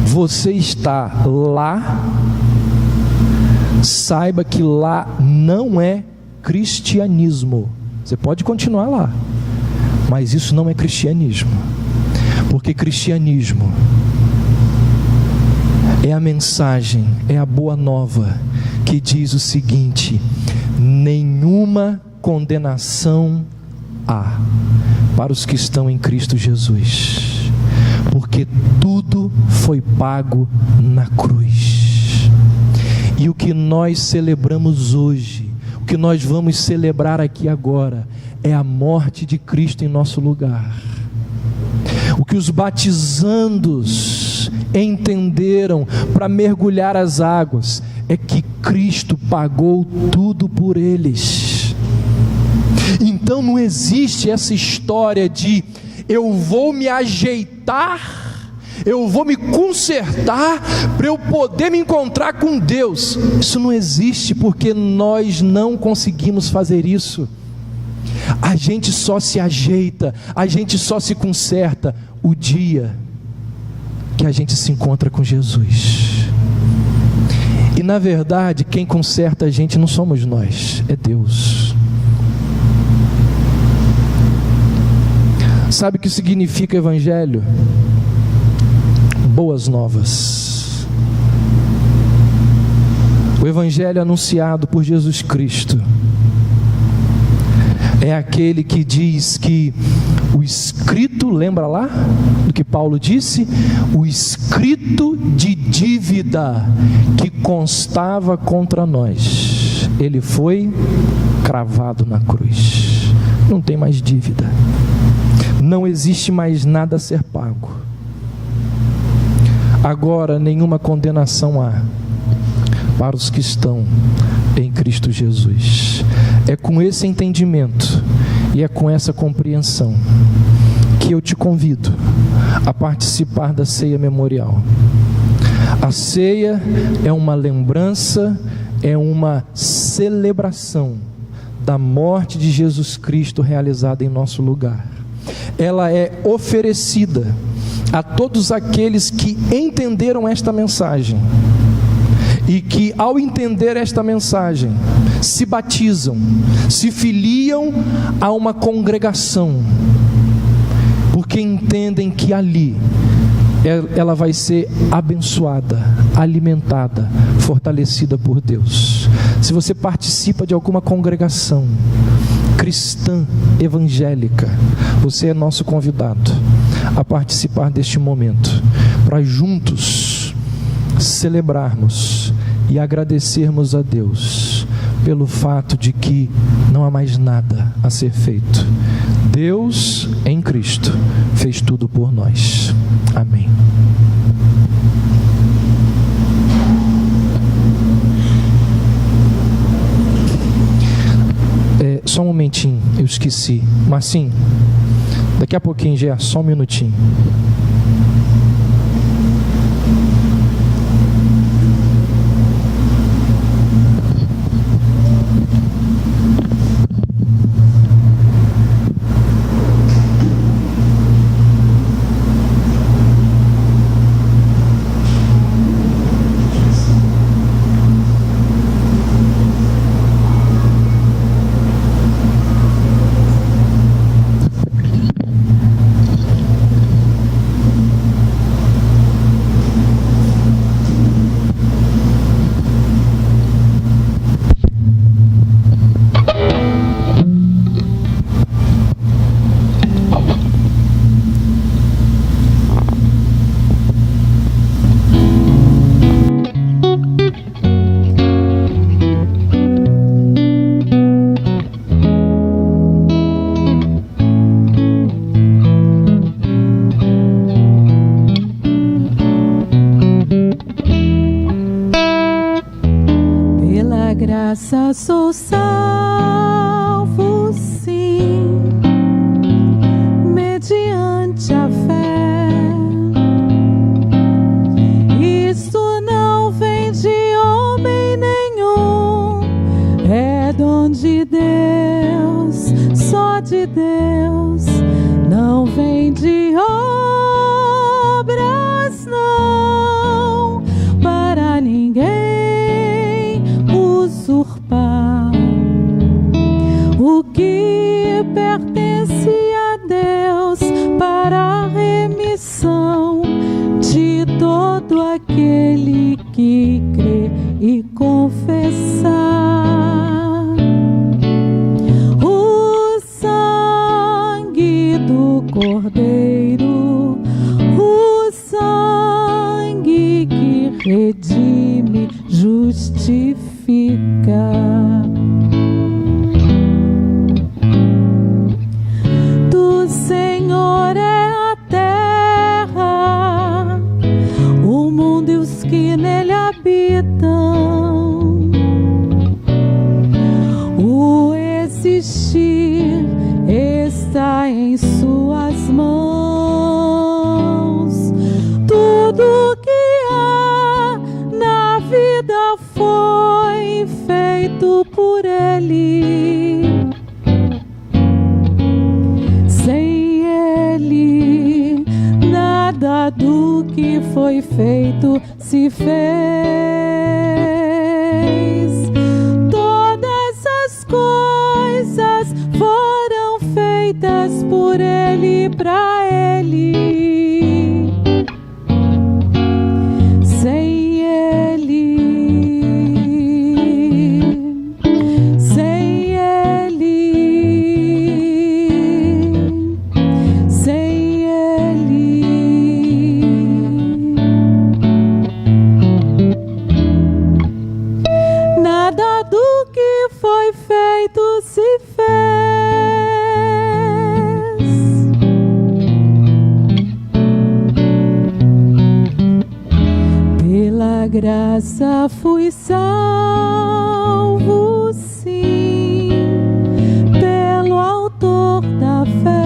você está lá, saiba que lá não é cristianismo. Você pode continuar lá, mas isso não é cristianismo, porque cristianismo é a mensagem, é a boa nova que diz o seguinte: nenhuma condenação há para os que estão em Cristo Jesus, porque tudo foi pago na cruz. E o que nós celebramos hoje, o que nós vamos celebrar aqui agora, é a morte de Cristo em nosso lugar. O que os batizandos entenderam para mergulhar as águas é que Cristo pagou tudo por eles. Então não existe essa história de eu vou me ajeitar, eu vou me consertar para eu poder me encontrar com Deus. Isso não existe, porque nós não conseguimos fazer isso. A gente só se ajeita, a gente só se conserta o dia que a gente se encontra com Jesus. E na verdade, quem conserta a gente não somos nós, é Deus. Sabe o que significa evangelho? Boas novas. O evangelho anunciado por Jesus Cristo é aquele que diz que o escrito, lembra lá do que Paulo disse? O escrito de dívida que constava contra nós, ele foi cravado na cruz. Não tem mais dívida, não existe mais nada a ser pago. Agora nenhuma condenação há para os que estão em Cristo Jesus. É com esse entendimento e é com essa compreensão que eu te convido a participar da ceia memorial. A ceia é uma lembrança, é uma celebração da morte de Jesus Cristo realizada em nosso lugar. Ela é oferecida a todos aqueles que entenderam esta mensagem e que, ao entender esta mensagem, se batizam, se filiam a uma congregação, porque entendem que ali ela vai ser abençoada, alimentada, fortalecida por Deus. Se você participa de alguma congregação cristã, evangélica, você é nosso convidado a participar deste momento, para juntos celebrarmos e agradecermos a Deus pelo fato de que não há mais nada a ser feito. Deus em Cristo fez tudo por nós. Amém. Só Só um momentinho, eu esqueci. Marcinho, daqui a pouquinho já, só um minutinho. Graça sou salvo, sim, mediante a fé. Isso não vem de homem nenhum, é dom de Deus, só de Deus. Não vem de obras, não, para ninguém usurpar o que pertence a Deus, para a remissão de todo aquele que crê e confessar. O sangue do Cordeiro, o sangue que redime, justifica. Do Senhor é a terra, o mundo e os que nele habitam. O existir está em suas mãos. Tudo que há na vida foi feito por Ele. Sem Ele, nada do que foi feito se fez. Todas as coisas foram feitas por Ele e pra Ele. Sem Ele, sem Ele, sem Ele, nada do que foi feito se fez. Pela graça fui salvo, sim, pelo autor da fé.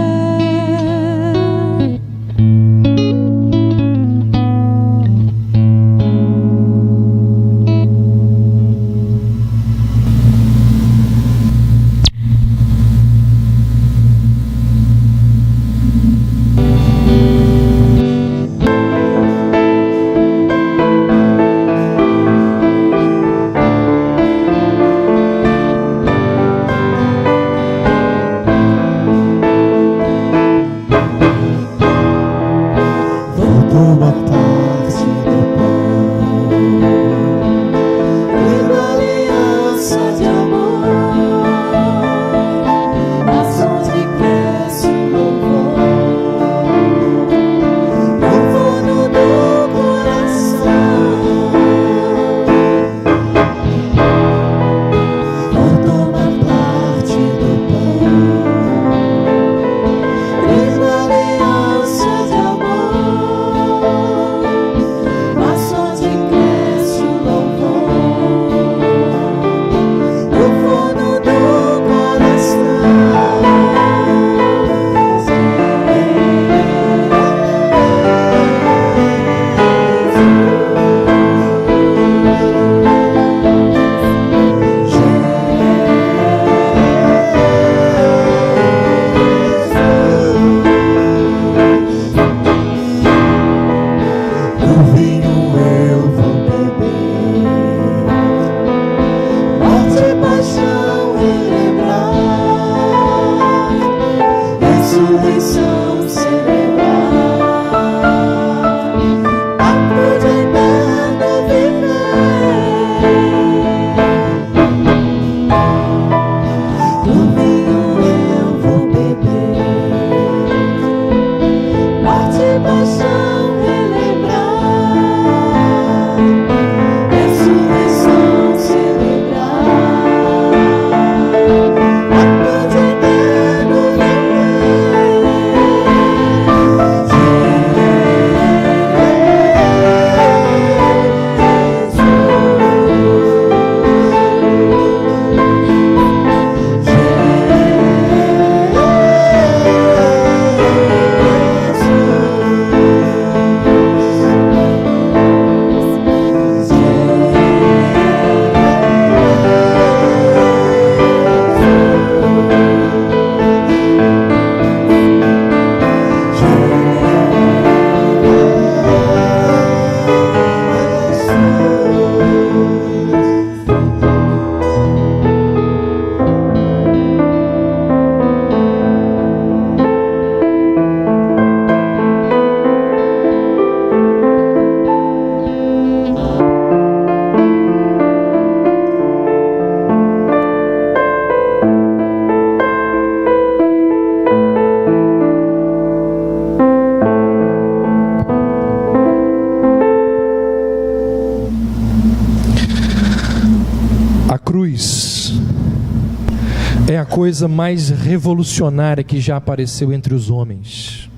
a coisa mais revolucionária que já apareceu entre os homens.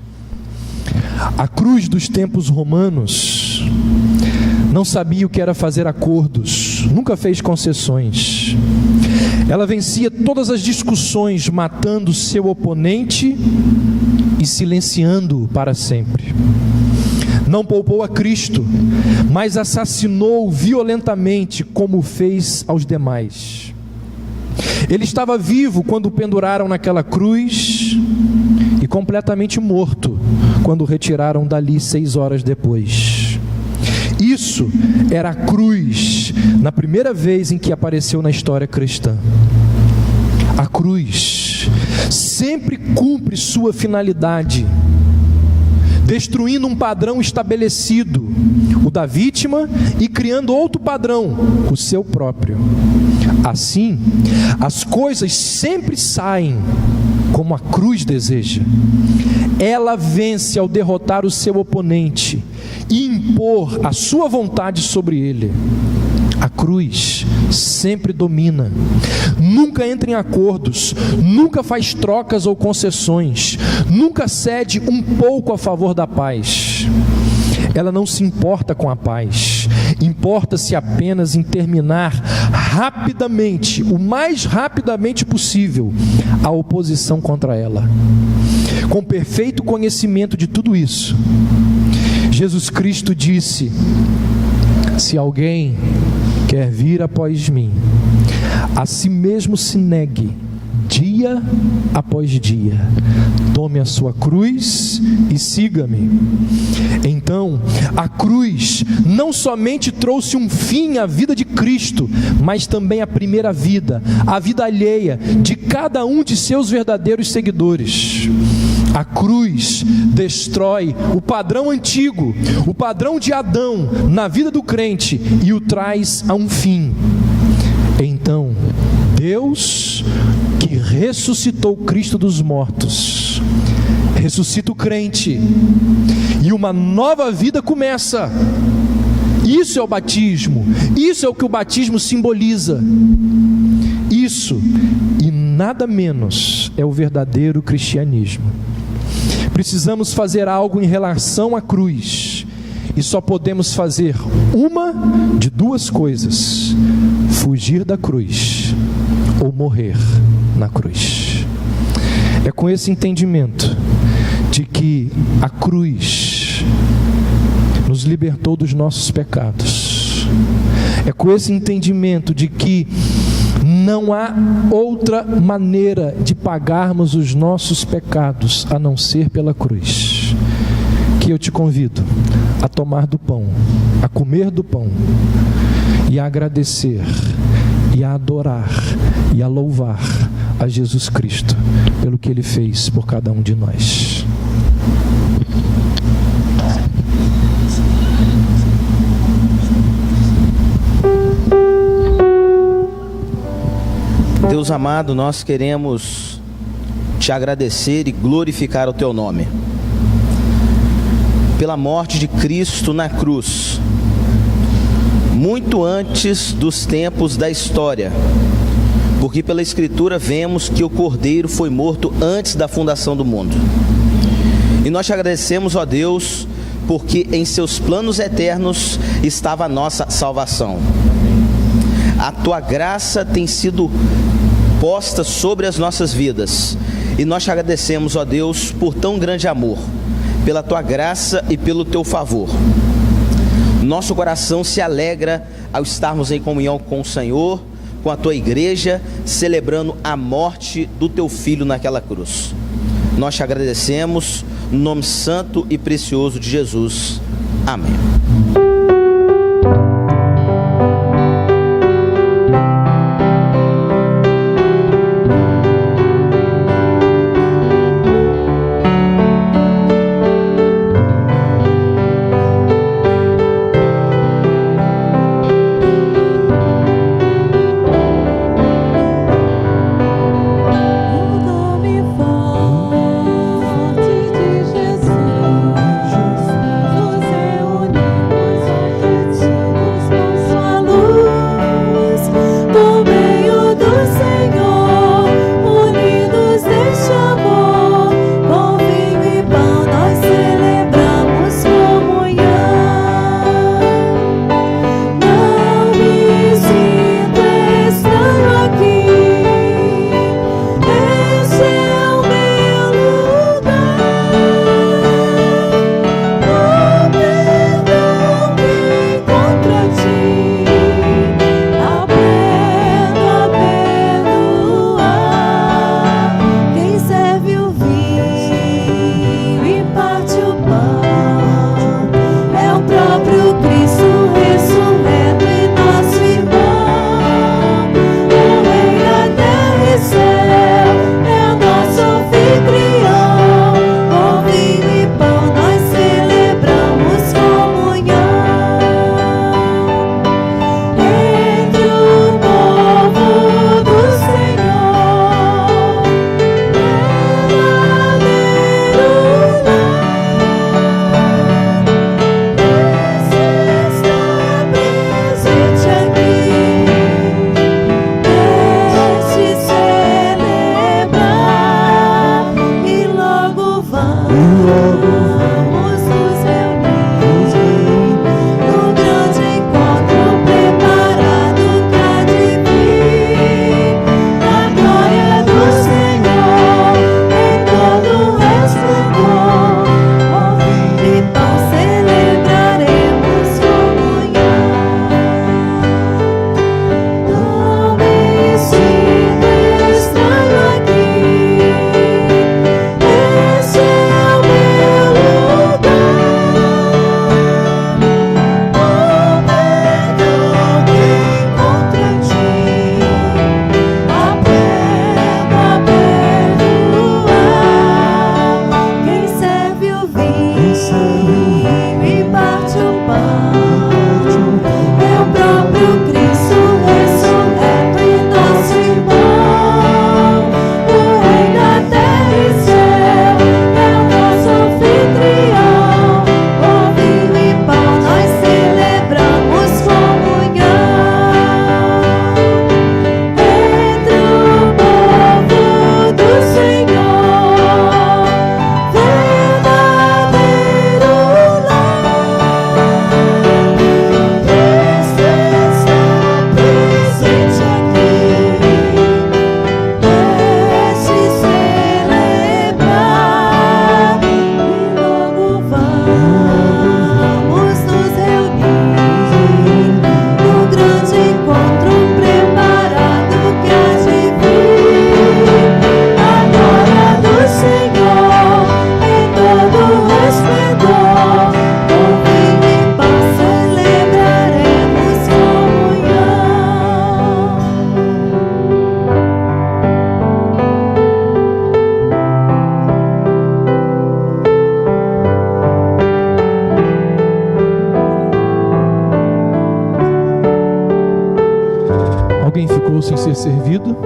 A cruz dos tempos romanos não sabia o que era fazer acordos, nunca fez concessões. Ela vencia todas as discussões, matando seu oponente e silenciando-o para sempre. Não poupou a Cristo, mas assassinou violentamente, como fez aos demais. Ele estava vivo quando o penduraram naquela cruz e completamente morto quando o retiraram dali 6 horas depois. Isso era a cruz na primeira vez em que apareceu na história cristã. A cruz sempre cumpre sua finalidade, destruindo um padrão estabelecido, o da vítima, e criando outro padrão, o seu próprio. Assim, as coisas sempre saem como a cruz deseja. Ela vence ao derrotar o seu oponente e impor a sua vontade sobre ele. A cruz sempre domina, nunca entra em acordos, nunca faz trocas ou concessões, nunca cede um pouco a favor da paz. Ela não se importa com a paz, importa-se apenas em terminar rapidamente, o mais rapidamente possível, a oposição contra ela. Com perfeito conhecimento de tudo isso, Jesus Cristo disse: se alguém quer vir após mim, a si mesmo se negue, dia após dia, tome a sua cruz e siga-me. Então, a cruz não somente trouxe um fim à vida de Cristo, mas também a primeira vida, a vida alheia de cada um de seus verdadeiros seguidores. A cruz destrói o padrão antigo, o padrão de Adão na vida do crente, e o traz a um fim. Então, Deus, que ressuscitou Cristo dos mortos, ressuscita o crente, e uma nova vida começa. Isso é o batismo, isso é o que o batismo simboliza. Isso, e nada menos, é o verdadeiro cristianismo. Precisamos fazer algo em relação à cruz, e só podemos fazer uma de duas coisas: fugir da cruz ou morrer na cruz. É com esse entendimento de que a cruz nos libertou dos nossos pecados, é com esse entendimento de que não há outra maneira de pagarmos os nossos pecados a não ser pela cruz, que eu te convido a tomar do pão, a comer do pão e a agradecer e a adorar e a louvar a Jesus Cristo pelo que Ele fez por cada um de nós. Deus amado, nós queremos te agradecer e glorificar o teu nome pela morte de Cristo na cruz, muito antes dos tempos da história, porque pela Escritura vemos que o Cordeiro foi morto antes da fundação do mundo. E nós te agradecemos, ó Deus, porque em seus planos eternos estava a nossa salvação. A tua graça tem sido posta sobre as nossas vidas, e nós te agradecemos, ó Deus, por tão grande amor, pela tua graça e pelo teu favor. Nosso coração se alegra ao estarmos em comunhão com o Senhor, com a tua igreja, celebrando a morte do teu filho naquela cruz. Nós te agradecemos no nome santo e precioso de Jesus. Amém. O nome forte de Jesus nos reunimos. interesse em ser servido.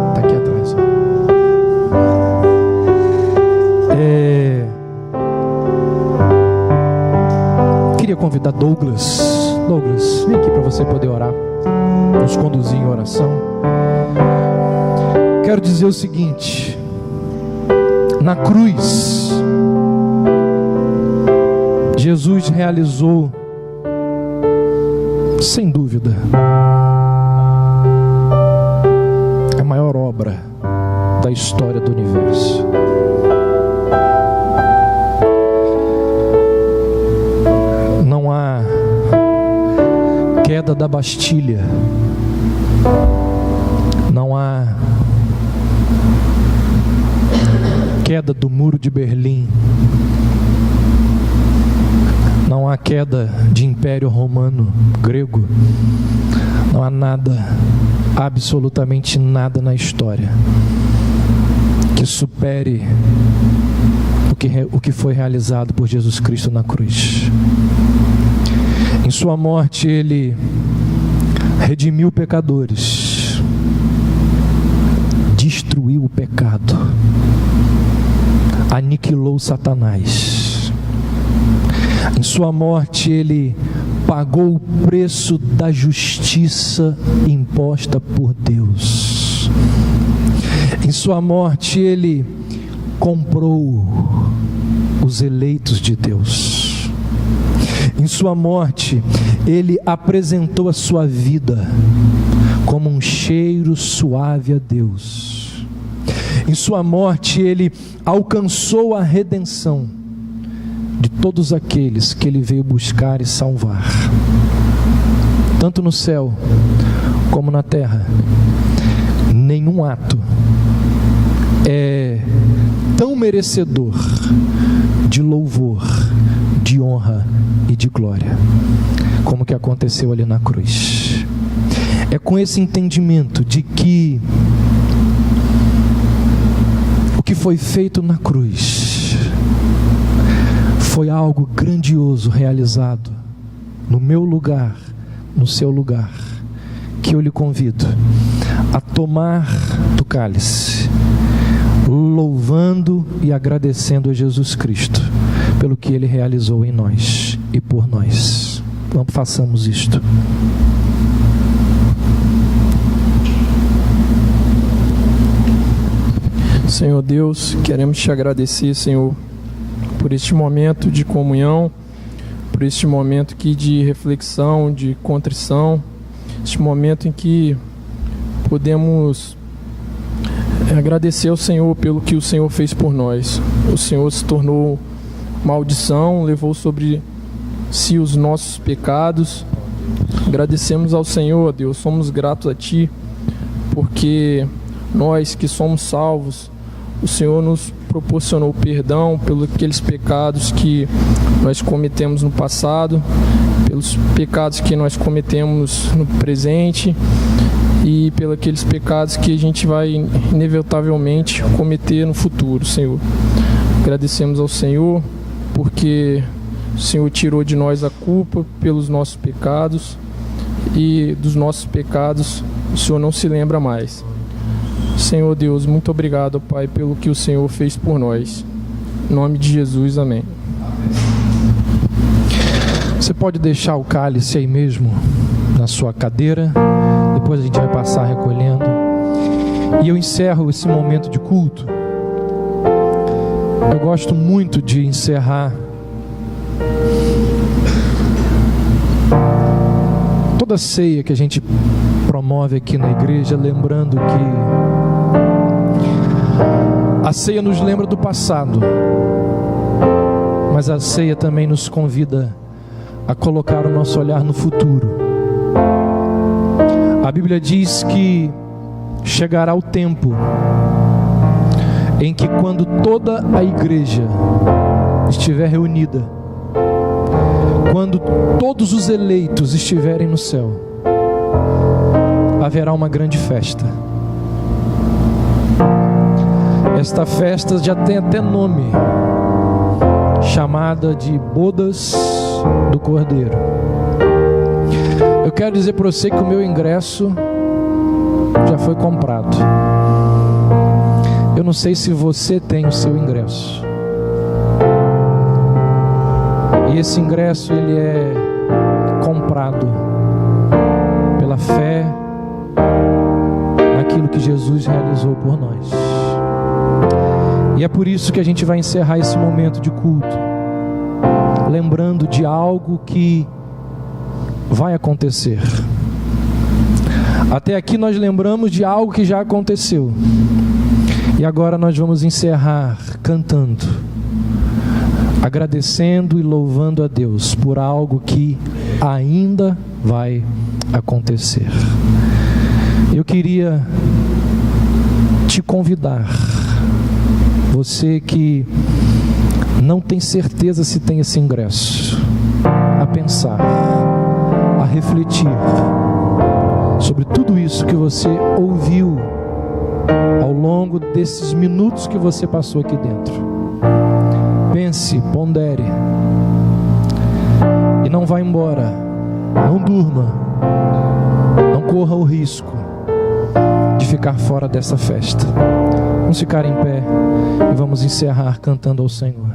Está aqui atrás. Queria convidar Douglas. Douglas, vem aqui para você poder orar, nos conduzir em oração. Quero dizer o seguinte: na cruz, Jesus realizou, sem dúvida, a maior obra da história do universo. Não há queda da Bastilha, não há queda do Muro de Berlim, não há queda de Império Romano Grego, não há nada, absolutamente nada na história que supere o que foi realizado por Jesus Cristo na cruz. Em sua morte Ele redimiu pecadores, destruiu o pecado, aniquilou Satanás. Em sua morte Ele pagou o preço da justiça imposta por Deus. Em sua morte Ele comprou os eleitos de Deus. Em sua morte Ele apresentou a sua vida como um cheiro suave a Deus. Em sua morte Ele alcançou a redenção de todos aqueles que Ele veio buscar e salvar, tanto no céu como na terra. Nenhum ato é tão merecedor de louvor, de honra e de glória como o que aconteceu ali na cruz. É com esse entendimento de que o que foi feito na cruz foi algo grandioso realizado no meu lugar, no seu lugar, que eu lhe convido a tomar do cálice, louvando e agradecendo a Jesus Cristo pelo que Ele realizou em nós e por nós. Vamos, façamos isto. Senhor Deus, queremos te agradecer, Senhor, por este momento de comunhão, por este momento aqui de reflexão, de contrição, este momento em que podemos agradecer ao Senhor pelo que o Senhor fez por nós. O Senhor se tornou maldição, levou sobre si os nossos pecados. Agradecemos ao Senhor, Deus, somos gratos a Ti, porque nós que somos salvos, o Senhor nos proporcionou perdão pelos aqueles pecados que nós cometemos no passado, pelos pecados que nós cometemos no presente e pelos aqueles pecados que a gente vai inevitavelmente cometer no futuro, Senhor. Agradecemos ao Senhor porque o Senhor tirou de nós a culpa pelos nossos pecados, e dos nossos pecados o Senhor não se lembra mais. Senhor Deus, muito obrigado, Pai, pelo que o Senhor fez por nós. Em nome de Jesus, amém. Você pode deixar o cálice aí mesmo, na sua cadeira. Depois a gente vai passar recolhendo. E eu encerro esse momento de culto. Eu gosto muito de encerrar toda ceia que a gente promove aqui na igreja, lembrando que a ceia nos lembra do passado, mas a ceia também nos convida a colocar o nosso olhar no futuro. A Bíblia diz que chegará o tempo em que, quando toda a igreja estiver reunida, quando todos os eleitos estiverem no céu, haverá uma grande festa. Esta festa já tem até nome, chamada de Bodas do Cordeiro. Eu quero dizer para você que o meu ingresso já foi comprado. Eu não sei se você tem o seu ingresso. E esse ingresso, ele é comprado pela fé naquilo que Jesus realizou por nós. E é por isso que a gente vai encerrar esse momento de culto, lembrando de algo que vai acontecer. Até aqui nós lembramos de algo que já aconteceu. E agora nós vamos encerrar cantando, agradecendo e louvando a Deus por algo que ainda vai acontecer. Eu queria te convidar, você que não tem certeza se tem esse ingresso, a pensar, a refletir sobre tudo isso que você ouviu ao longo desses minutos que você passou aqui dentro. Pense, pondere e não vá embora, não durma, não corra o risco de ficar fora dessa festa. Vamos ficar em pé e vamos encerrar cantando ao Senhor.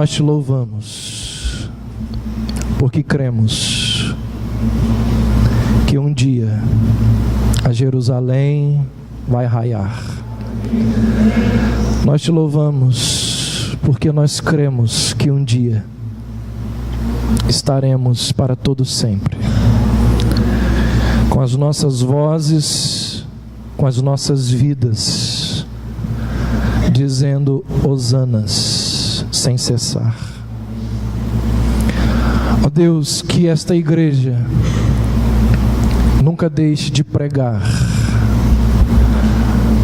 nós te louvamos, porque cremos que um dia a Jerusalém vai raiar. Nós te louvamos porque nós cremos que um dia estaremos para todo sempre, com as nossas vozes, com as nossas vidas, dizendo hosanas sem cessar. Ó Deus, que esta igreja nunca deixe de pregar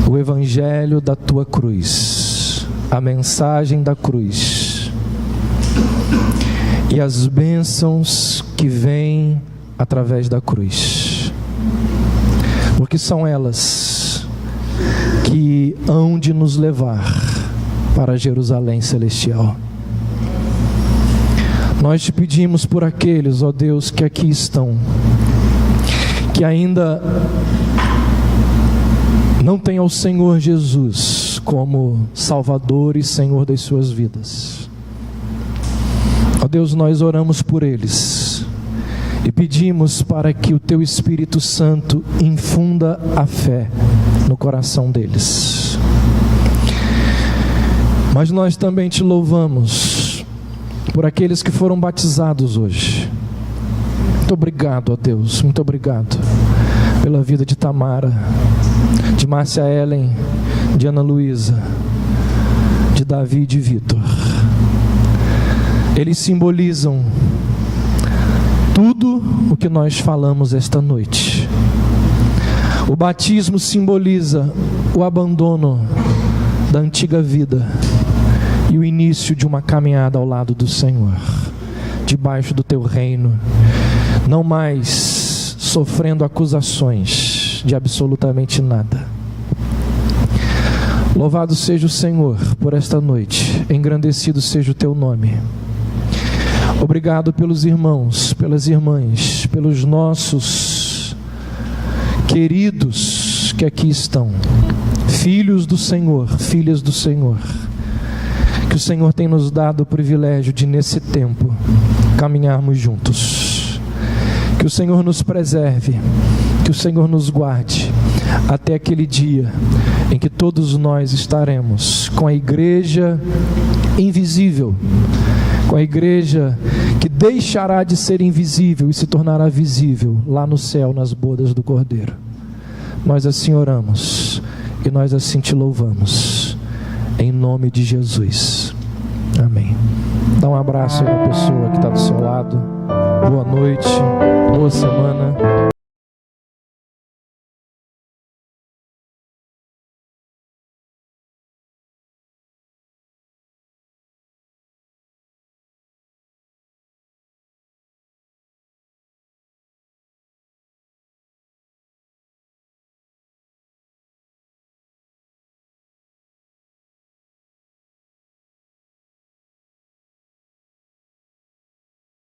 o evangelho da tua cruz, a mensagem da cruz e as bênçãos que vêm através da cruz, porque são elas que hão de nos levar para Jerusalém celestial. Nós te pedimos por aqueles, ó Deus, que aqui estão, que ainda não têm ao Senhor Jesus como Salvador e Senhor das suas vidas. Ó Deus, nós oramos por eles e pedimos para que o Teu Espírito Santo infunda a fé no coração deles. Mas nós também te louvamos por aqueles que foram batizados hoje. Muito obrigado, ó Deus, muito obrigado pela vida de Tamara, de Márcia Ellen, de Ana Luísa, de Davi e de Vitor. Eles simbolizam tudo o que nós falamos esta noite. O batismo simboliza o abandono da antiga vida e o início de uma caminhada ao lado do Senhor, debaixo do teu reino, não mais sofrendo acusações de absolutamente nada. Louvado seja o Senhor por esta noite, engrandecido seja o teu nome. Obrigado pelos irmãos, pelas irmãs, pelos nossos queridos que aqui estão, filhos do Senhor, filhas do Senhor, que o Senhor tem nos dado o privilégio de, nesse tempo, caminharmos juntos. Que o Senhor nos preserve, que o Senhor nos guarde, até aquele dia em que todos nós estaremos com a igreja invisível, com a igreja que deixará de ser invisível e se tornará visível lá no céu, nas bodas do Cordeiro. Nós assim oramos e nós assim te louvamos, em nome de Jesus. Amém. Dá um abraço aí na pessoa que está do seu lado. Boa noite, boa semana.